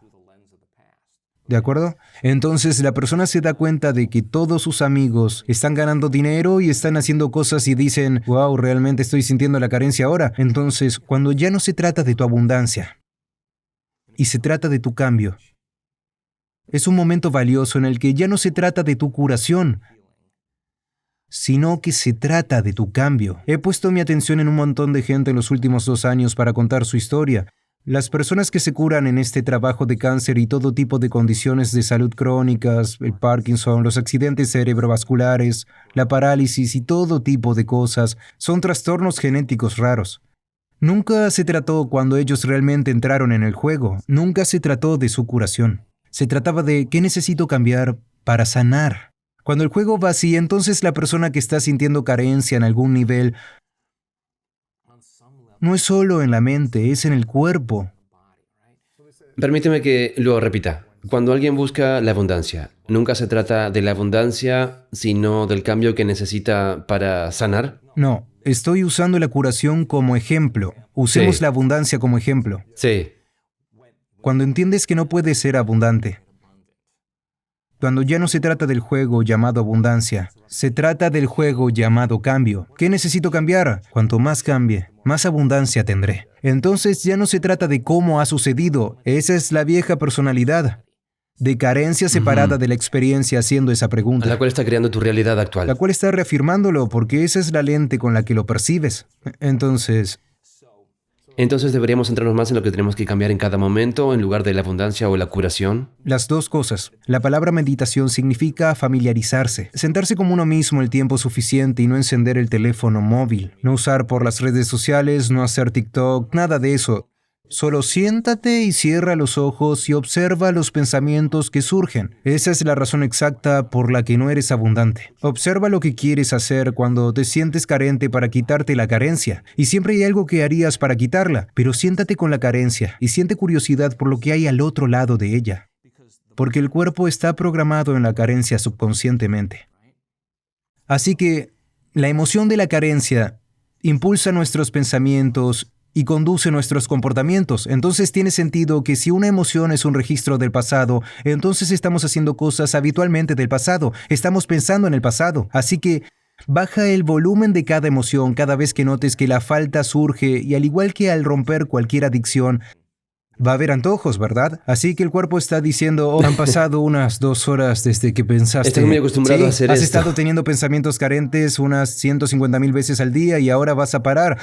¿De acuerdo? Entonces la persona se da cuenta de que todos sus amigos están ganando dinero y están haciendo cosas y dicen, wow, realmente estoy sintiendo la carencia ahora. Entonces, cuando ya no se trata de tu abundancia y se trata de tu cambio, es un momento valioso en el que ya no se trata de tu curación, sino que se trata de tu cambio. He puesto mi atención en un montón de gente en los últimos 2 años para contar su historia. Las personas que se curan en este trabajo de cáncer y todo tipo de condiciones de salud crónicas, el Parkinson, los accidentes cerebrovasculares, la parálisis y todo tipo de cosas, son trastornos genéticos raros. Nunca se trató cuando ellos realmente entraron en el juego. Nunca se trató de su curación. Se trataba de ¿qué necesito cambiar para sanar? Cuando el juego va así, entonces la persona que está sintiendo carencia en algún nivel no es solo en la mente, es en el cuerpo. Permíteme que lo repita. Cuando alguien busca la abundancia, nunca se trata de la abundancia, sino del cambio que necesita para sanar. No, estoy usando la curación como ejemplo. Usemos Sí. la abundancia como ejemplo. Sí. Cuando entiendes que no puedes ser abundante, cuando ya no se trata del juego llamado abundancia, se trata del juego llamado cambio. ¿Qué necesito cambiar? Cuanto más cambie, más abundancia tendré. Entonces ya no se trata de cómo ha sucedido. Esa es la vieja personalidad de carencia separada de la experiencia haciendo esa A pregunta, la cual está creando tu realidad la actual. cual está reafirmándolo porque esa es la lente con la que lo percibes. Entonces deberíamos centrarnos más en lo que tenemos que cambiar en cada momento en lugar de la abundancia o la curación. Las dos cosas. La palabra meditación significa familiarizarse, sentarse como uno mismo el tiempo suficiente y no encender el teléfono móvil, no usar por las redes sociales, no hacer TikTok, nada de eso. Solo siéntate y cierra los ojos y observa los pensamientos que surgen. Esa es la razón exacta por la que no eres abundante. Observa lo que quieres hacer cuando te sientes carente para quitarte la carencia. Y siempre hay algo que harías para quitarla, pero siéntate con la carencia y siente curiosidad por lo que hay al otro lado de ella. Porque el cuerpo está programado en la carencia subconscientemente. Así que la emoción de la carencia impulsa nuestros pensamientos y conduce nuestros comportamientos. Entonces tiene sentido que si una emoción es un registro del pasado, entonces estamos haciendo cosas habitualmente del pasado, estamos pensando en el pasado. Así que baja el volumen de cada emoción cada vez que notes que la falta surge y al igual que al romper cualquier adicción, va a haber antojos, ¿verdad? Así que el cuerpo está diciendo, oh, han pasado unas 2 horas desde que pensaste. Estás muy acostumbrado a hacer has esto. estado teniendo pensamientos carentes unas 150,000 veces al día y ahora vas a parar.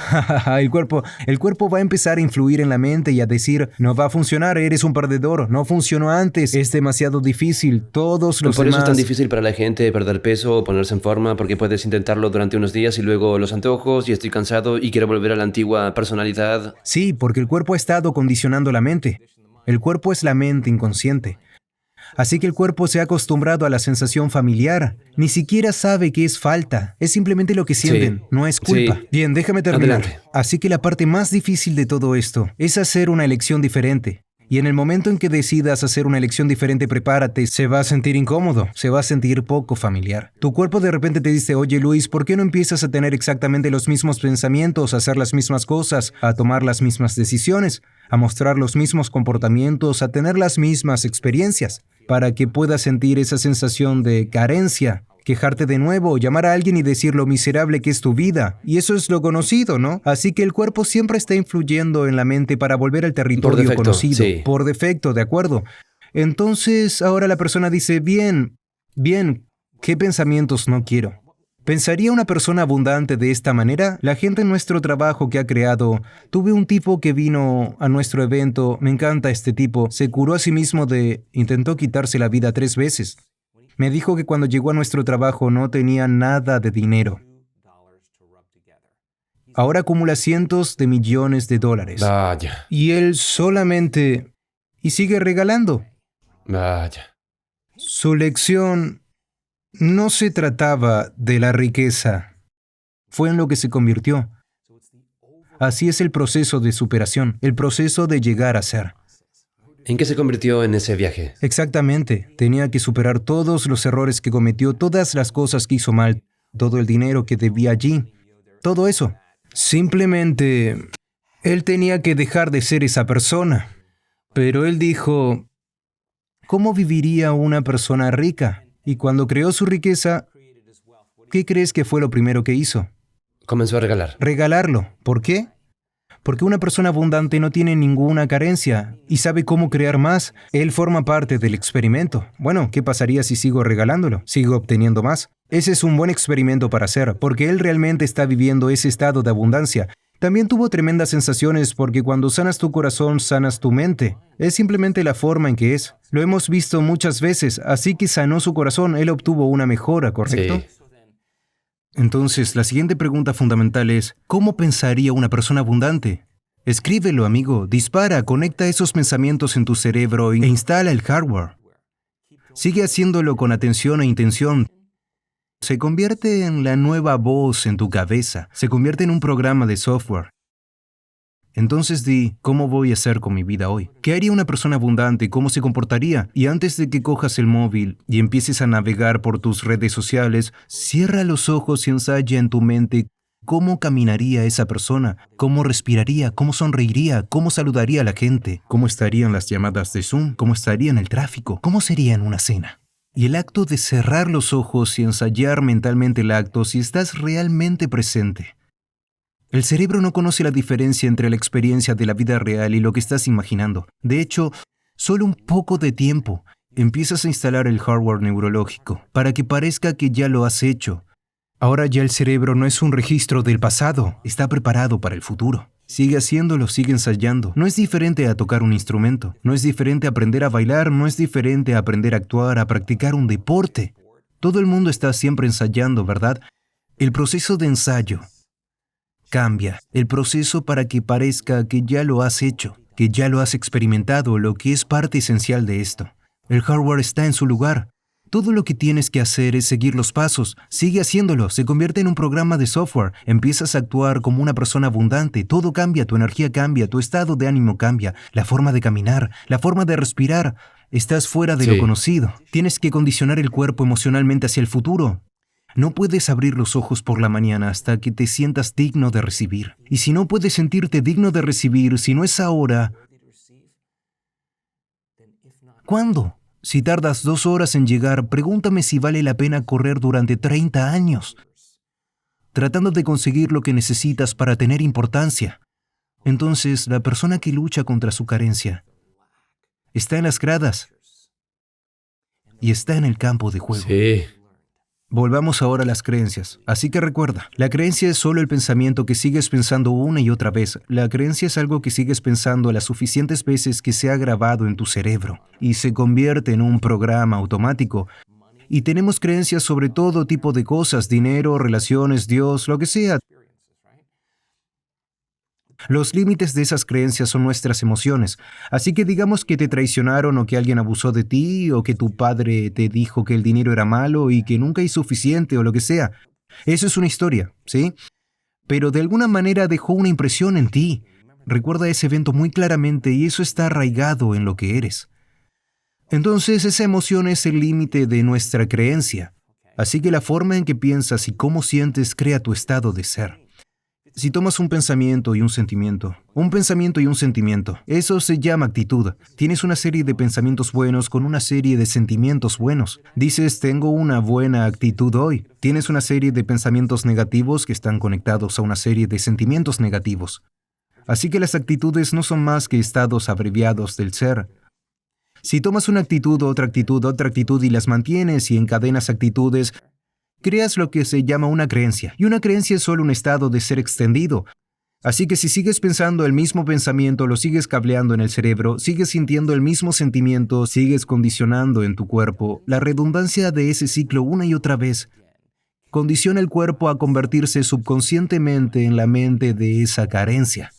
el cuerpo va a empezar a influir en la mente y a decir, no va a funcionar, eres un perdedor, no funcionó antes, es demasiado difícil, todos los Por eso es demás... tan difícil para la gente perder peso o ponerse en forma, porque puedes intentarlo durante unos días y luego los antojos y estoy cansado y quiero volver a la antigua personalidad. Sí, porque el cuerpo ha estado condicionando la mente. El cuerpo es la mente inconsciente. Así que el cuerpo se ha acostumbrado a la sensación familiar. Ni siquiera sabe que es falta. Es simplemente lo que sienten, Sí. no es culpa. Sí. Bien, déjame terminar. Adelante. Así que la parte más difícil de todo esto es hacer una elección diferente. Y en el momento en que decidas hacer una elección diferente, prepárate, se va a sentir incómodo, se va a sentir poco familiar. Tu cuerpo de repente te dice, oye Luis, ¿por qué no empiezas a tener exactamente los mismos pensamientos, a hacer las mismas cosas, a tomar las mismas decisiones, a mostrar los mismos comportamientos, a tener las mismas experiencias, para que puedas sentir esa sensación de carencia? Quejarte de nuevo, llamar a alguien y decir lo miserable que es tu vida. Y eso es lo conocido, ¿no? Así que el cuerpo siempre está influyendo en la mente para volver al territorio defecto, conocido. sí. Por defecto, ¿de acuerdo? Entonces, ahora la persona dice, bien, ¿qué pensamientos no quiero? ¿Pensaría una persona abundante de esta manera? La gente en nuestro trabajo que ha creado, tuve un tipo que vino a nuestro evento, me encanta este tipo, se curó a sí mismo intentó quitarse la vida 3 veces. Me dijo que cuando llegó a nuestro trabajo no tenía nada de dinero. Ahora acumula cientos de millones de dólares. Vaya, Y él solamente... y sigue regalando. vaya. Su lección no se trataba de la riqueza. Fue en lo que se convirtió. Así es el proceso de superación, el proceso de llegar a ser. ¿En qué se convirtió en ese viaje? Exactamente. Tenía que superar todos los errores que cometió, todas las cosas que hizo mal, todo el dinero que debía allí, todo eso. Simplemente, él tenía que dejar de ser esa persona. Pero él dijo, ¿cómo viviría una persona rica? Y cuando creó su riqueza, ¿qué crees que fue lo primero que hizo? Comenzó a regalar. Regalarlo. ¿Por qué? Porque una persona abundante no tiene ninguna carencia y sabe cómo crear más. Él forma parte del experimento. Bueno, ¿qué pasaría si sigo regalándolo? Sigo obteniendo más. Ese es un buen experimento para hacer, porque él realmente está viviendo ese estado de abundancia. También tuvo tremendas sensaciones porque cuando sanas tu corazón, sanas tu mente. Es simplemente la forma en que es. Lo hemos visto muchas veces, así que sanó su corazón, él obtuvo una mejora, ¿correcto? Sí. Entonces, la siguiente pregunta fundamental es, ¿cómo pensaría una persona abundante? Escríbelo, amigo, dispara, conecta esos pensamientos en tu cerebro e instala el hardware. Sigue haciéndolo con atención e intención. Se convierte en la nueva voz en tu cabeza, se convierte en un programa de software. Entonces di, ¿cómo voy a hacer con mi vida hoy? ¿Qué haría una persona abundante? ¿Cómo se comportaría? Y antes de que cojas el móvil y empieces a navegar por tus redes sociales, cierra los ojos y ensaya en tu mente cómo caminaría esa persona, cómo respiraría, cómo sonreiría, cómo saludaría a la gente, cómo estarían las llamadas de Zoom, cómo estaría en el tráfico, cómo sería en una cena. Y el acto de cerrar los ojos y ensayar mentalmente el acto si estás realmente presente. El cerebro no conoce la diferencia entre la experiencia de la vida real y lo que estás imaginando. De hecho, solo un poco de tiempo empiezas a instalar el hardware neurológico para que parezca que ya lo has hecho. Ahora ya el cerebro no es un registro del pasado, está preparado para el futuro. Sigue haciéndolo, sigue ensayando. No es diferente a tocar un instrumento, no es diferente a aprender a bailar, no es diferente a aprender a actuar, a practicar un deporte. Todo el mundo está siempre ensayando, ¿verdad? El proceso de ensayo cambia el proceso para que parezca que ya lo has hecho, que ya lo has experimentado, lo que es parte esencial de esto. El hardware está en su lugar. Todo lo que tienes que hacer es seguir los pasos. Sigue haciéndolo, se convierte en un programa de software. Empiezas a actuar como una persona abundante. Todo cambia, tu energía cambia, tu estado de ánimo cambia, la forma de caminar, la forma de respirar. Estás fuera de lo conocido. Tienes que condicionar el cuerpo emocionalmente hacia el futuro. No puedes abrir los ojos por la mañana hasta que te sientas digno de recibir. Y si no puedes sentirte digno de recibir, si no es ahora, ¿cuándo? Si tardas 2 horas en llegar, pregúntame si vale la pena correr durante 30 años, tratando de conseguir lo que necesitas para tener importancia. Entonces, la persona que lucha contra su carencia está en las gradas y está en el campo de juego. Sí. Volvamos ahora a las creencias. Así que recuerda, la creencia es solo el pensamiento que sigues pensando una y otra vez. La creencia es algo que sigues pensando las suficientes veces que se ha grabado en tu cerebro y se convierte en un programa automático. Y tenemos creencias sobre todo tipo de cosas, dinero, relaciones, Dios, lo que sea. Los límites de esas creencias son nuestras emociones. Así que digamos que te traicionaron o que alguien abusó de ti o que tu padre te dijo que el dinero era malo y que nunca hay suficiente o lo que sea. Eso es una historia, ¿sí? Pero de alguna manera dejó una impresión en ti. Recuerda ese evento muy claramente y eso está arraigado en lo que eres. Entonces esa emoción es el límite de nuestra creencia. Así que la forma en que piensas y cómo sientes crea tu estado de ser. Si tomas un pensamiento y un sentimiento, eso se llama actitud. Tienes una serie de pensamientos buenos con una serie de sentimientos buenos. Dices, tengo una buena actitud hoy. Tienes una serie de pensamientos negativos que están conectados a una serie de sentimientos negativos. Así que las actitudes no son más que estados abreviados del ser. Si tomas una actitud, otra actitud y las mantienes y encadenas actitudes, creas lo que se llama una creencia, y una creencia es solo un estado de ser extendido. Así que si sigues pensando el mismo pensamiento, lo sigues cableando en el cerebro, sigues sintiendo el mismo sentimiento, sigues condicionando en tu cuerpo, la redundancia de ese ciclo una y otra vez condiciona el cuerpo a convertirse subconscientemente en la mente de esa carencia.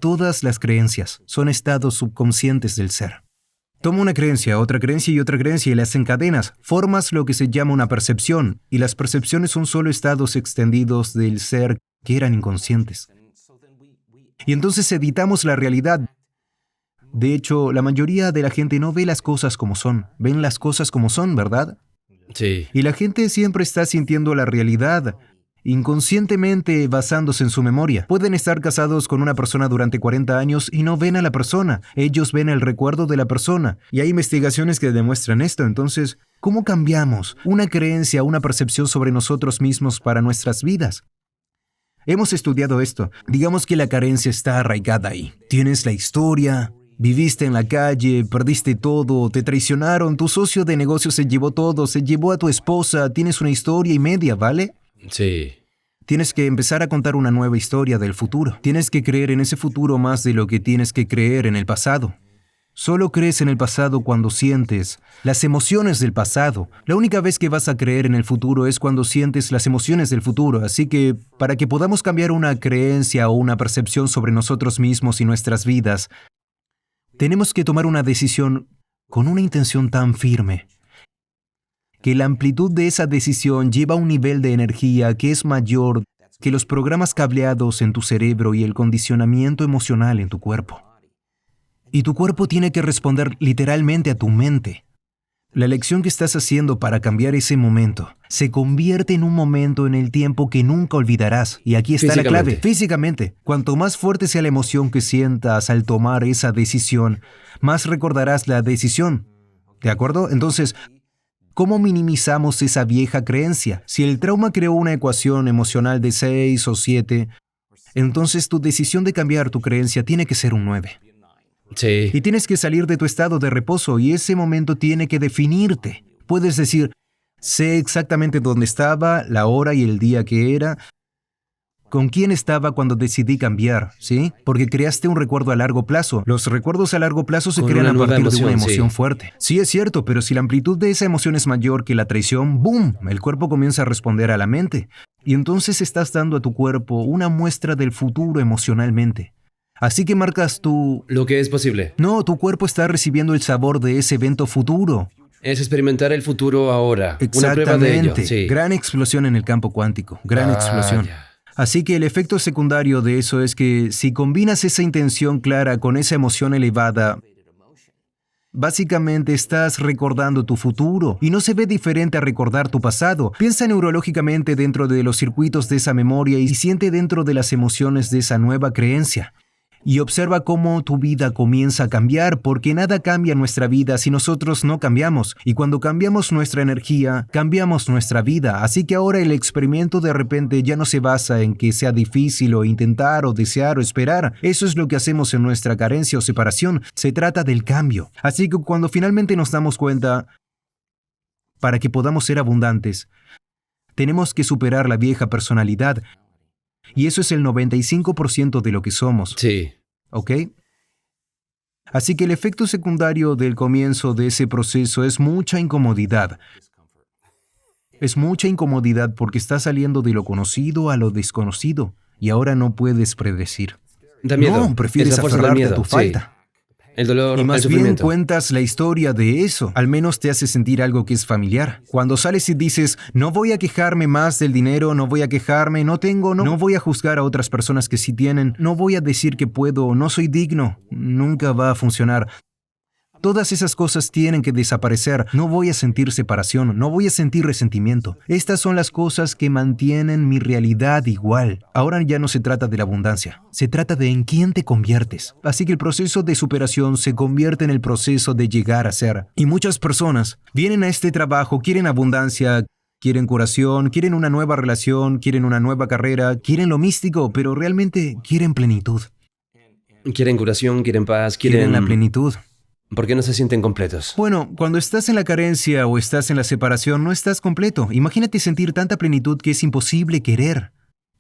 Todas las creencias son estados subconscientes del ser. Toma una creencia, otra creencia y otra creencia y las encadenas. Formas lo que se llama una percepción, y las percepciones son solo estados extendidos del ser que eran inconscientes. Y entonces editamos la realidad. De hecho, la mayoría de la gente no ve las cosas como son. Ven las cosas como son, ¿verdad? Sí. Y la gente siempre está sintiendo la realidad, inconscientemente basándose en su memoria. Pueden estar casados con una persona durante 40 años y no ven a la persona. Ellos ven el recuerdo de la persona. Y hay investigaciones que demuestran esto. Entonces, ¿cómo cambiamos una creencia, una percepción sobre nosotros mismos para nuestras vidas? Hemos estudiado esto. Digamos que la carencia está arraigada ahí. Tienes la historia, viviste en la calle, perdiste todo, te traicionaron, tu socio de negocio se llevó todo, se llevó a tu esposa, tienes una historia y media, ¿vale? Sí. Tienes que empezar a contar una nueva historia del futuro. Tienes que creer en ese futuro más de lo que tienes que creer en el pasado. Solo crees en el pasado cuando sientes las emociones del pasado. La única vez que vas a creer en el futuro es cuando sientes las emociones del futuro. Así que, para que podamos cambiar una creencia o una percepción sobre nosotros mismos y nuestras vidas, tenemos que tomar una decisión con una intención tan firme que la amplitud de esa decisión lleva a un nivel de energía que es mayor que los programas cableados en tu cerebro y el condicionamiento emocional en tu cuerpo. Y tu cuerpo tiene que responder literalmente a tu mente. La elección que estás haciendo para cambiar ese momento se convierte en un momento en el tiempo que nunca olvidarás. Y aquí está la clave. Físicamente, cuanto más fuerte sea la emoción que sientas al tomar esa decisión, más recordarás la decisión. ¿De acuerdo? Entonces, ¿cómo minimizamos esa vieja creencia? Si el trauma creó una ecuación emocional de 6 o 7, entonces tu decisión de cambiar tu creencia tiene que ser un 9. Sí. Y tienes que salir de tu estado de reposo y ese momento tiene que definirte. Puedes decir, sé exactamente dónde estaba, la hora y el día que era, con quién estaba cuando decidí cambiar, ¿sí? Porque creaste un recuerdo a largo plazo. Los recuerdos a largo plazo se Con crean una a nueva partir de una emoción, emoción sí. fuerte. Sí, es cierto, pero si la amplitud de esa emoción es mayor que la traición, ¡boom!, el cuerpo comienza a responder a la mente. Y entonces estás dando a tu cuerpo una muestra del futuro emocionalmente. Así que marcas tu... Lo que es posible. No, tu cuerpo está recibiendo el sabor de ese evento futuro. Es experimentar el futuro ahora. Una prueba de ello. Exactamente. Sí. Gran explosión en el campo cuántico. Gran explosión. Ya. Así que el efecto secundario de eso es que si combinas esa intención clara con esa emoción elevada, básicamente estás recordando tu futuro y no se ve diferente a recordar tu pasado. Piensa neurológicamente dentro de los circuitos de esa memoria y siente dentro de las emociones de esa nueva creencia. Y observa cómo tu vida comienza a cambiar, porque nada cambia en nuestra vida si nosotros no cambiamos. Y cuando cambiamos nuestra energía, cambiamos nuestra vida. Así que ahora el experimento de repente ya no se basa en que sea difícil o intentar o desear o esperar. Eso es lo que hacemos en nuestra carencia o separación. Se trata del cambio. Así que cuando finalmente nos damos cuenta, para que podamos ser abundantes, tenemos que superar la vieja personalidad. Y eso es el 95% de lo que somos. Sí. ¿Ok? Así que el efecto secundario del comienzo de ese proceso es mucha incomodidad. Es mucha incomodidad porque estás saliendo de lo conocido a lo desconocido y ahora no puedes predecir. Da miedo. No, prefieres Es la fuerza del aferrarte a miedo, tu falta. sí. El dolor, Y el más bien sufrimiento. cuentas la historia de eso. Al menos te hace sentir algo que es familiar. Cuando sales y dices, no voy a quejarme más del dinero, no voy a quejarme, no tengo, no voy a juzgar a otras personas que sí tienen, no voy a decir que puedo, no soy digno, nunca va a funcionar. Todas esas cosas tienen que desaparecer. No voy a sentir separación, no voy a sentir resentimiento. Estas son las cosas que mantienen mi realidad igual. Ahora ya no se trata de la abundancia, se trata de en quién te conviertes. Así que el proceso de superación se convierte en el proceso de llegar a ser. Y muchas personas vienen a este trabajo, quieren abundancia, quieren curación, quieren una nueva relación, quieren una nueva carrera, quieren lo místico, pero realmente quieren plenitud. Quieren curación, quieren paz, Quieren la plenitud. ¿Por qué no se sienten completos? Bueno, cuando estás en la carencia o estás en la separación, no estás completo. Imagínate sentir tanta plenitud que es imposible querer.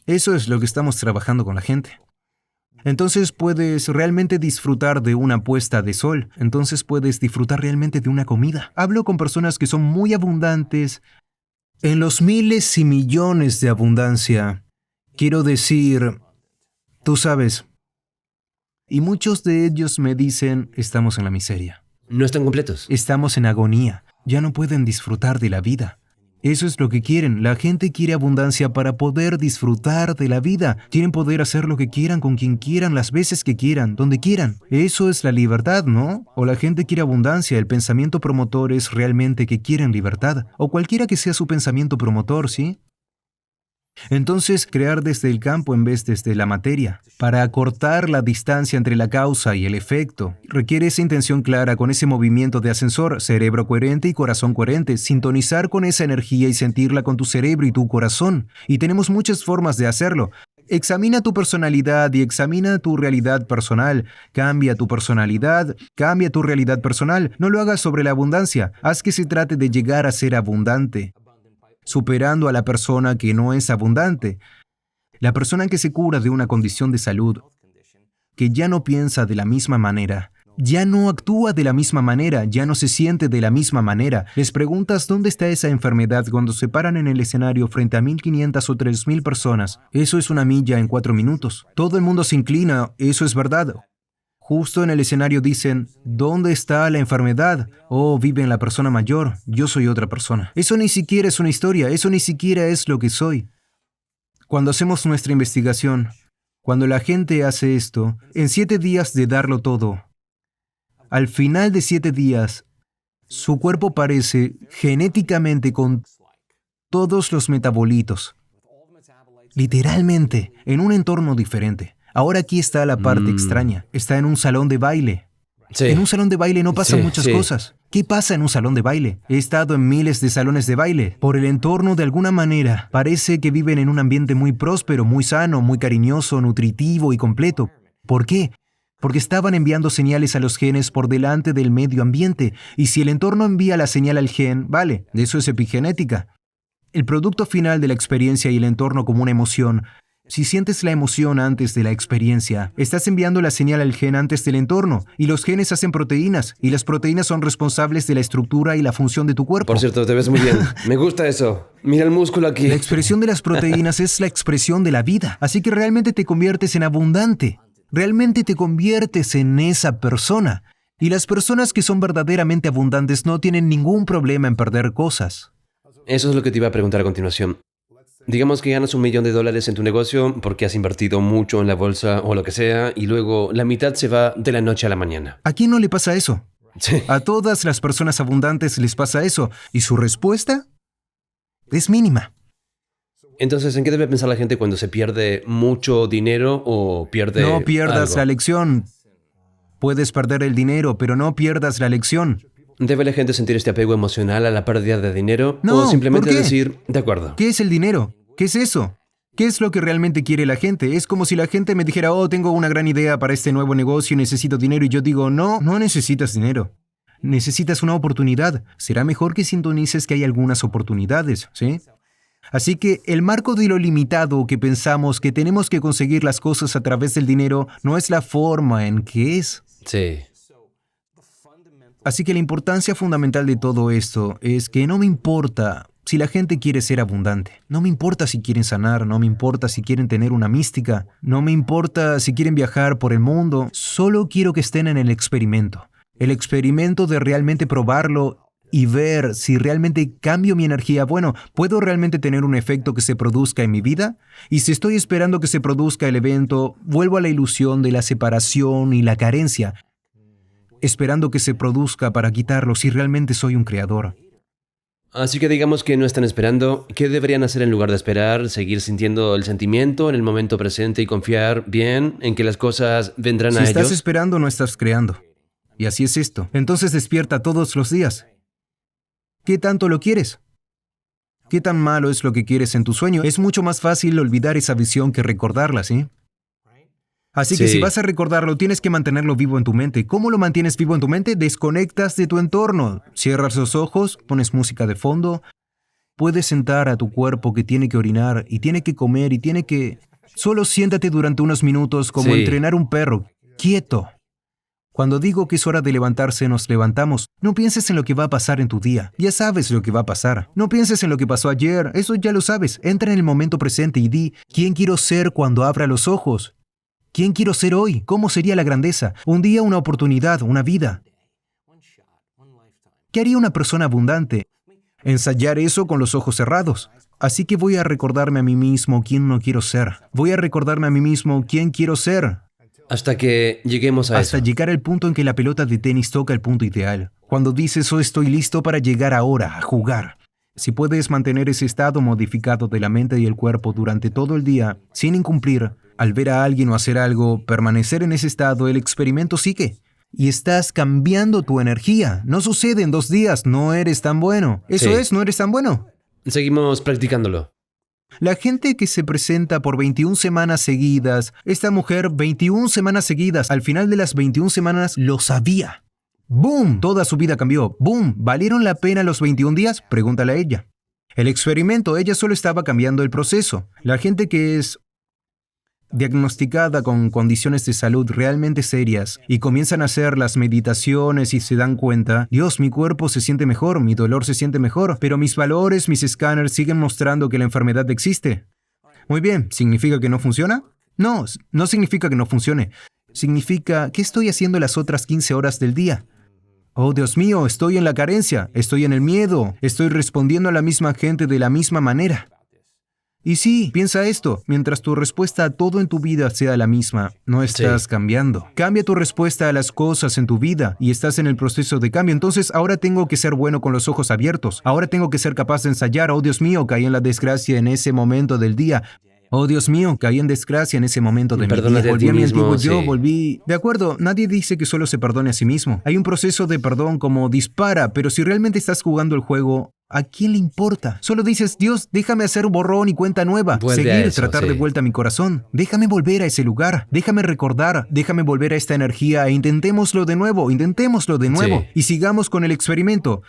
Eso es lo que estamos trabajando con la gente. Entonces puedes realmente disfrutar de una puesta de sol. Entonces puedes disfrutar realmente de una comida. Hablo con personas que son muy abundantes. En los miles y millones de abundancia, quiero decir, tú sabes. Y muchos de ellos me dicen, estamos en la miseria. No están completos. Estamos en agonía. Ya no pueden disfrutar de la vida. Eso es lo que quieren. La gente quiere abundancia para poder disfrutar de la vida. Quieren poder hacer lo que quieran, con quien quieran, las veces que quieran, donde quieran. Eso es la libertad, ¿no? O la gente quiere abundancia. El pensamiento promotor es realmente que quieren libertad. O cualquiera que sea su pensamiento promotor, ¿sí? Entonces, crear desde el campo en vez desde la materia, para acortar la distancia entre la causa y el efecto, requiere esa intención clara con ese movimiento de ascensor, cerebro coherente y corazón coherente, sintonizar con esa energía y sentirla con tu cerebro y tu corazón. Y tenemos muchas formas de hacerlo. Examina tu personalidad y examina tu realidad personal. Cambia tu personalidad, cambia tu realidad personal. No lo hagas sobre la abundancia. Haz que se trate de llegar a ser abundante, superando a la persona que no es abundante. La persona que se cura de una condición de salud, que ya no piensa de la misma manera, ya no actúa de la misma manera, ya no se siente de la misma manera. Les preguntas dónde está esa enfermedad cuando se paran en el escenario frente a 1,500 o 3,000 personas. Eso es una milla en 4 minutos. Todo el mundo se inclina, eso es verdad. Justo en el escenario dicen, ¿dónde está la enfermedad? Oh, vive en la persona mayor, yo soy otra persona. Eso ni siquiera es una historia, eso ni siquiera es lo que soy. Cuando hacemos nuestra investigación, cuando la gente hace esto, en 7 días de darlo todo, al final de 7 días, su cuerpo parece genéticamente con todos los metabolitos, literalmente, en un entorno diferente. Ahora aquí está la parte extraña. Está en un salón de baile. Sí. En un salón de baile no pasan muchas sí. cosas. ¿Qué pasa en un salón de baile? He estado en miles de salones de baile. Por el entorno, de alguna manera, parece que viven en un ambiente muy próspero, muy sano, muy cariñoso, nutritivo y completo. ¿Por qué? Porque estaban enviando señales a los genes por delante del medio ambiente. Y si el entorno envía la señal al gen, vale, eso es epigenética. El producto final de la experiencia y el entorno como una emoción. Si sientes la emoción antes de la experiencia, estás enviando la señal al gen antes del entorno, y los genes hacen proteínas, y las proteínas son responsables de la estructura y la función de tu cuerpo. Por cierto, te ves muy bien. Me gusta eso. Mira el músculo aquí. La expresión de las proteínas es la expresión de la vida, así que realmente te conviertes en abundante. Realmente te conviertes en esa persona. Y las personas que son verdaderamente abundantes no tienen ningún problema en perder cosas. Eso es lo que te iba a preguntar a continuación. Digamos que ganas $1,000,000 en tu negocio porque has invertido mucho en la bolsa o lo que sea y luego la mitad se va de la noche a la mañana. ¿A quién no le pasa eso? Sí. A todas las personas abundantes les pasa eso. ¿Y su respuesta? Es mínima. Entonces, ¿en qué debe pensar la gente cuando se pierde mucho dinero o pierde No pierdas algo? la lección. Puedes perder el dinero, pero no pierdas la lección. ¿Debe la gente sentir este apego emocional a la pérdida de dinero? No, ¿O simplemente ¿por qué? decir, de acuerdo? ¿Qué es el dinero? ¿Qué es eso? ¿Qué es lo que realmente quiere la gente? Es como si la gente me dijera, oh, tengo una gran idea para este nuevo negocio y necesito dinero. Y yo digo, no, no necesitas dinero. Necesitas una oportunidad. Será mejor que sintonices que hay algunas oportunidades, ¿sí? Así que el marco de lo limitado que pensamos que tenemos que conseguir las cosas a través del dinero no es la forma en que es. Sí. Así que la importancia fundamental de todo esto es que no me importa si la gente quiere ser abundante, no me importa si quieren sanar, no me importa si quieren tener una mística, no me importa si quieren viajar por el mundo, solo quiero que estén en el experimento de realmente probarlo y ver si realmente cambio mi energía. Bueno, ¿puedo realmente tener un efecto que se produzca en mi vida? Y si estoy esperando que se produzca el evento, vuelvo a la ilusión de la separación y la carencia, esperando que se produzca para quitarlo si realmente soy un creador. Así que digamos que no están esperando. ¿Qué deberían hacer en lugar de esperar? ¿Seguir sintiendo el sentimiento en el momento presente y confiar bien en que las cosas vendrán Si a estás ellos? esperando, no estás creando. Y así es esto. Entonces despierta todos los días. ¿Qué tanto lo quieres? ¿Qué tan malo es lo que quieres en tu sueño? Es mucho más fácil olvidar esa visión que recordarla, ¿sí? Así que Sí. si vas a recordarlo, tienes que mantenerlo vivo en tu mente. ¿Cómo lo mantienes vivo en tu mente? Desconectas de tu entorno. Cierras los ojos, pones música de fondo. Puedes sentar a tu cuerpo que tiene que orinar y tiene que comer y tiene que... Solo siéntate durante unos minutos como Sí. entrenar un perro. Quieto. Cuando digo que es hora de levantarse, nos levantamos. No pienses en lo que va a pasar en tu día. Ya sabes lo que va a pasar. No pienses en lo que pasó ayer. Eso ya lo sabes. Entra en el momento presente y di, ¿quién quiero ser cuando abra los ojos? ¿Quién quiero ser hoy? ¿Cómo sería la grandeza? Un día, una oportunidad, una vida. ¿Qué haría una persona abundante? ensayar eso con los ojos cerrados. Así que voy a recordarme a mí mismo quién no quiero ser. Voy a recordarme a mí mismo quién quiero ser. Hasta que lleguemos a Hasta eso. llegar al punto en que la pelota de tenis toca el punto ideal. Cuando dices, oh, estoy listo para llegar ahora, a jugar. Si puedes mantener ese estado modificado de la mente y el cuerpo durante todo el día, sin incumplir, al ver a alguien o hacer algo, permanecer en ese estado, el experimento sigue. Y estás cambiando tu energía. No sucede en 2 días, no eres tan bueno. Eso Sí. es, no eres tan bueno. Seguimos practicándolo. La gente que se presenta por 21 semanas seguidas, esta mujer 21 semanas seguidas, al final de las 21 semanas lo sabía. ¡Boom! Toda su vida cambió. ¡Boom! ¿Valieron la pena los 21 días? Pregúntale a ella. El experimento, ella solo estaba cambiando el proceso. La gente que es diagnosticada con condiciones de salud realmente serias y comienzan a hacer las meditaciones y se dan cuenta, Dios, mi cuerpo se siente mejor, mi dolor se siente mejor, pero mis valores, mis escáneres siguen mostrando que la enfermedad existe. Muy bien, ¿significa que no funciona? No, no significa que no funcione. Significa, ¿qué estoy haciendo las otras 15 horas del día? Oh, Dios mío, estoy en la carencia, estoy en el miedo, estoy respondiendo a la misma gente de la misma manera. Y sí, piensa esto, mientras tu respuesta a todo en tu vida sea la misma, no estás cambiando. Cambia tu respuesta a las cosas en tu vida y estás en el proceso de cambio. Entonces, ahora tengo que ser bueno con los ojos abiertos. Ahora tengo que ser capaz de ensayar. Oh, Dios mío, caí en la desgracia en ese momento del día. Oh, Dios mío, caí en desgracia en ese momento de mi vida. Perdónate a Volví ti a mi mismo, antiguo yo, sí. volví... De acuerdo, nadie dice que solo se perdone a sí mismo. Hay un proceso de perdón como dispara, pero si realmente estás jugando el juego, ¿a quién le importa? Solo dices, Dios, déjame hacer borrón y cuenta nueva. Vuelve a Seguir, eso, tratar de sí. vuelta a mi corazón. Déjame volver a ese lugar. Déjame recordar. Déjame volver a esta energía e intentémoslo de nuevo. Intentémoslo de nuevo. Sí. Y sigamos con el experimento.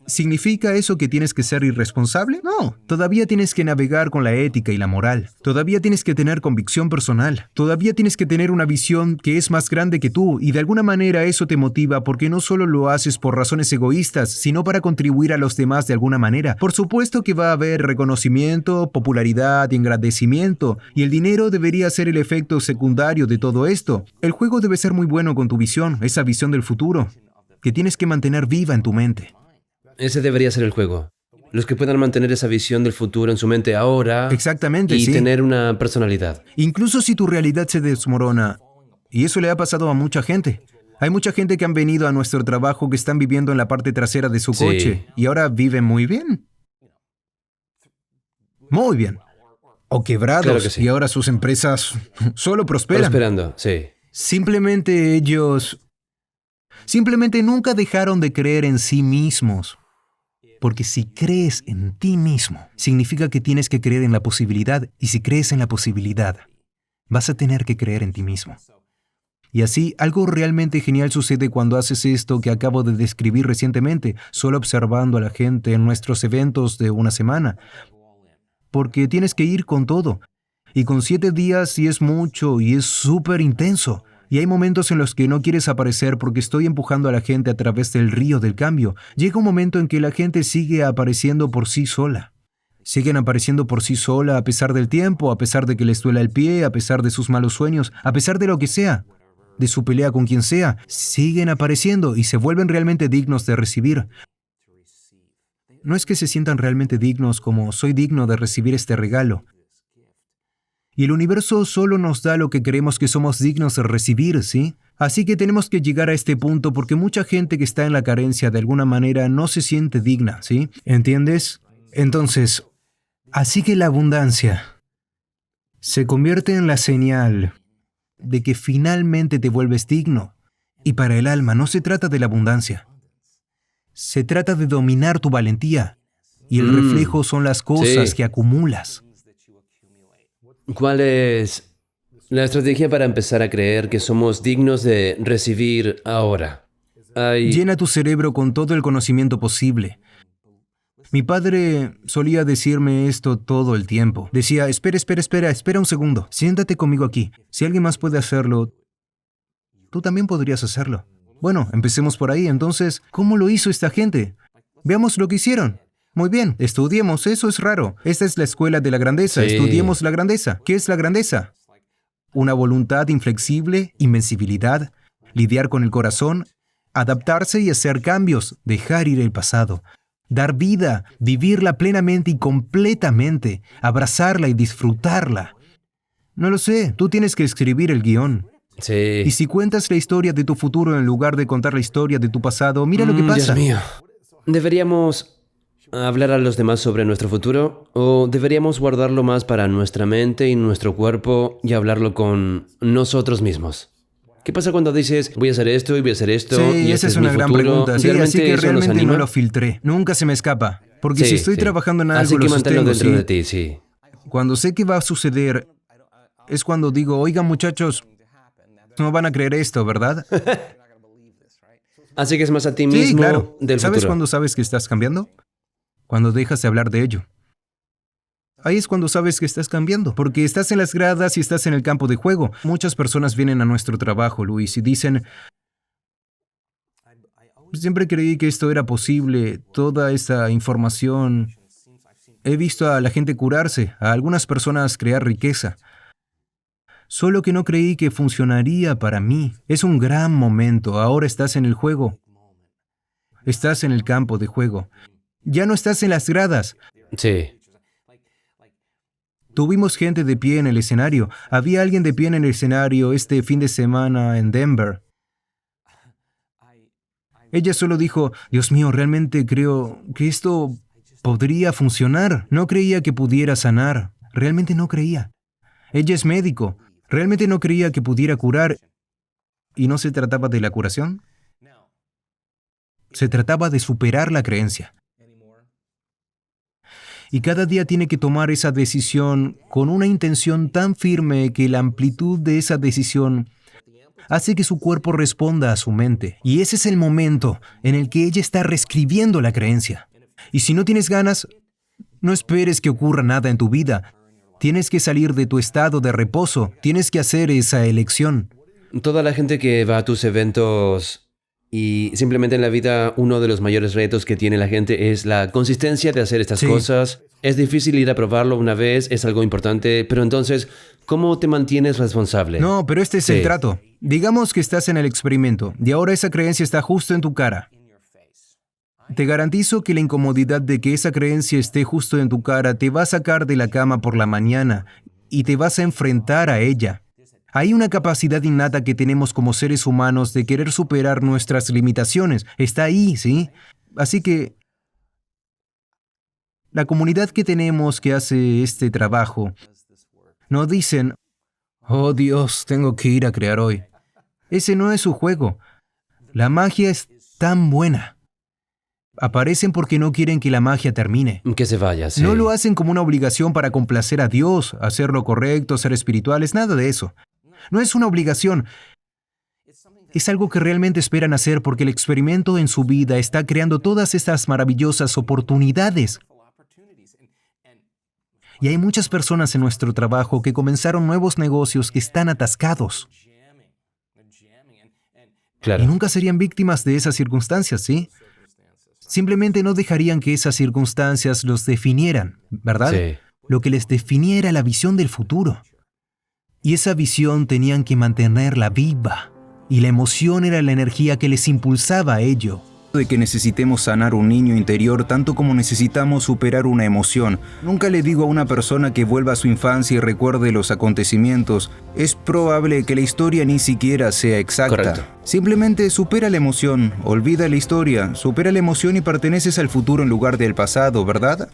¿Significa eso que tienes que ser irresponsable? No, todavía tienes que navegar con la ética y la moral. Todavía tienes que tener convicción personal. Todavía tienes que tener una visión que es más grande que tú y de alguna manera eso te motiva porque no solo lo haces por razones egoístas, sino para contribuir a los demás de alguna manera. Por supuesto que va a haber reconocimiento, popularidad y agradecimiento y el dinero debería ser el efecto secundario de todo esto. El juego debe ser muy bueno con tu visión, esa visión del futuro, que tienes que mantener viva en tu mente. Ese debería ser el juego. Los que puedan mantener esa visión del futuro en su mente ahora Exactamente, y sí. tener una personalidad. Incluso si tu realidad se desmorona, y eso le ha pasado a mucha gente. Hay mucha gente que han venido a nuestro trabajo que están viviendo en la parte trasera de su Sí. coche y ahora viven muy bien. Muy bien. O quebrados Claro que sí. y ahora sus empresas solo prosperan. Prosperando, sí. Simplemente nunca dejaron de creer en sí mismos. Porque si crees en ti mismo, significa que tienes que creer en la posibilidad. Y si crees en la posibilidad, vas a tener que creer en ti mismo. Y así, algo realmente genial sucede cuando haces esto que acabo de describir recientemente, solo observando a la gente en nuestros eventos de una semana. Porque tienes que ir con todo. Y con 7 días sí es mucho y es súper intenso. Y hay momentos en los que no quieres aparecer porque estoy empujando a la gente a través del río del cambio. Llega un momento en que la gente sigue apareciendo por sí sola. Siguen apareciendo por sí sola a pesar del tiempo, a pesar de que les duela el pie, a pesar de sus malos sueños, a pesar de lo que sea, de su pelea con quien sea. Siguen apareciendo y se vuelven realmente dignos de recibir. No es que se sientan realmente dignos como soy digno de recibir este regalo. Y el universo solo nos da lo que creemos que somos dignos de recibir, ¿sí? Así que tenemos que llegar a este punto porque mucha gente que está en la carencia de alguna manera no se siente digna, ¿sí? ¿Entiendes? Entonces, así que la abundancia se convierte en la señal de que finalmente te vuelves digno. Y para el alma no se trata de la abundancia. Se trata de dominar tu valentía. Y el reflejo son las cosas Sí. que acumulas. ¿Cuál es la estrategia para empezar a creer que somos dignos de recibir ahora? Llena tu cerebro con todo el conocimiento posible. Mi padre solía decirme esto todo el tiempo. Decía, espera un segundo. Siéntate conmigo aquí. Si alguien más puede hacerlo, tú también podrías hacerlo. Bueno, empecemos por ahí. Entonces, ¿cómo lo hizo esta gente? Veamos lo que hicieron. Muy bien, estudiemos, eso es raro. Esta es la escuela de la grandeza, Sí. estudiemos la grandeza. ¿Qué es la grandeza? Una voluntad inflexible, invencibilidad, lidiar con el corazón, adaptarse y hacer cambios, dejar ir el pasado. dar vida, vivirla plenamente y completamente, abrazarla y disfrutarla. No lo sé, tú tienes que escribir el guión. Sí. Y si cuentas la historia de tu futuro en lugar de contar la historia de tu pasado, mira lo que pasa. Dios mío. ¿Deberíamos hablar a los demás sobre nuestro futuro? ¿O deberíamos guardarlo más para nuestra mente y nuestro cuerpo y hablarlo con nosotros mismos? ¿Qué pasa cuando dices, voy a hacer esto y voy a hacer esto? Sí, y esa este es mi una gran futuro"? pregunta. Sí, así que eso nos realmente anima? no lo filtré. Nunca se me escapa. Porque Sí, si estoy sí. trabajando en algo, Así que lo manténlo sostengo, dentro ¿sí? de ti, sí. Cuando sé que va a suceder, es cuando digo, oigan muchachos, no van a creer esto, ¿verdad? Así que es más a ti Sí, mismo claro. del ¿Sabes futuro. cuándo sabes que estás cambiando? Cuando dejas de hablar de ello. Ahí es cuando sabes que estás cambiando, porque estás en las gradas y estás en el campo de juego. Muchas personas vienen a nuestro trabajo, Luis, y dicen, siempre creí que esto era posible, toda esta información. He visto a la gente curarse, a algunas personas crear riqueza. Solo que no creí que funcionaría para mí. Es un gran momento, ahora estás en el juego. Estás en el campo de juego. Ya no estás en las gradas. Sí. Tuvimos gente de pie en el escenario. Había alguien de pie en el escenario este fin de semana en Denver. Ella solo dijo, Dios mío, realmente creo que esto podría funcionar. No creía que pudiera sanar. Realmente no creía. Ella es médico. Realmente no creía que pudiera curar. ¿Y no se trataba de la curación? Se trataba de superar la creencia. Y cada día tiene que tomar esa decisión con una intención tan firme que la amplitud de esa decisión hace que su cuerpo responda a su mente. Y ese es el momento en el que ella está reescribiendo la creencia. Y si no tienes ganas, no esperes que ocurra nada en tu vida. Tienes que salir de tu estado de reposo. Tienes que hacer esa elección. Toda la gente que va a tus eventos y simplemente en la vida uno de los mayores retos que tiene la gente es la consistencia de hacer estas Sí. cosas. Es difícil ir a probarlo una vez, es algo importante, pero entonces, ¿cómo te mantienes responsable? No, pero este es Sí. el trato. Digamos que estás en el experimento y ahora esa creencia está justo en tu cara. Te garantizo que la incomodidad de que esa creencia esté justo en tu cara te va a sacar de la cama por la mañana y te vas a enfrentar a ella. Hay una capacidad innata que tenemos como seres humanos de querer superar nuestras limitaciones. Está ahí, ¿sí? Así que la comunidad que tenemos que hace este trabajo no dicen, oh Dios, tengo que ir a crear hoy. Ese no es su juego. La magia es tan buena. Aparecen porque no quieren que la magia termine. Que se vaya, sí. No lo hacen como una obligación para complacer a Dios, hacer lo correcto, ser espirituales, nada de eso. No es una obligación. Es algo que realmente esperan hacer porque el experimento en su vida está creando todas estas maravillosas oportunidades. Y hay muchas personas en nuestro trabajo que comenzaron nuevos negocios que están atascados. Claro. Y nunca serían víctimas de esas circunstancias, ¿sí? Simplemente no dejarían que esas circunstancias los definieran, ¿verdad? Sí. Lo que les definía era la visión del futuro. Y esa visión tenían que mantenerla viva. Y la emoción era la energía que les impulsaba a ello. De que necesitemos sanar un niño interior tanto como necesitamos superar una emoción. Nunca le digo a una persona que vuelva a su infancia y recuerde los acontecimientos. Es probable que la historia ni siquiera sea exacta. Correcto. Simplemente supera la emoción, olvida la historia, supera la emoción y perteneces al futuro en lugar del pasado, ¿verdad?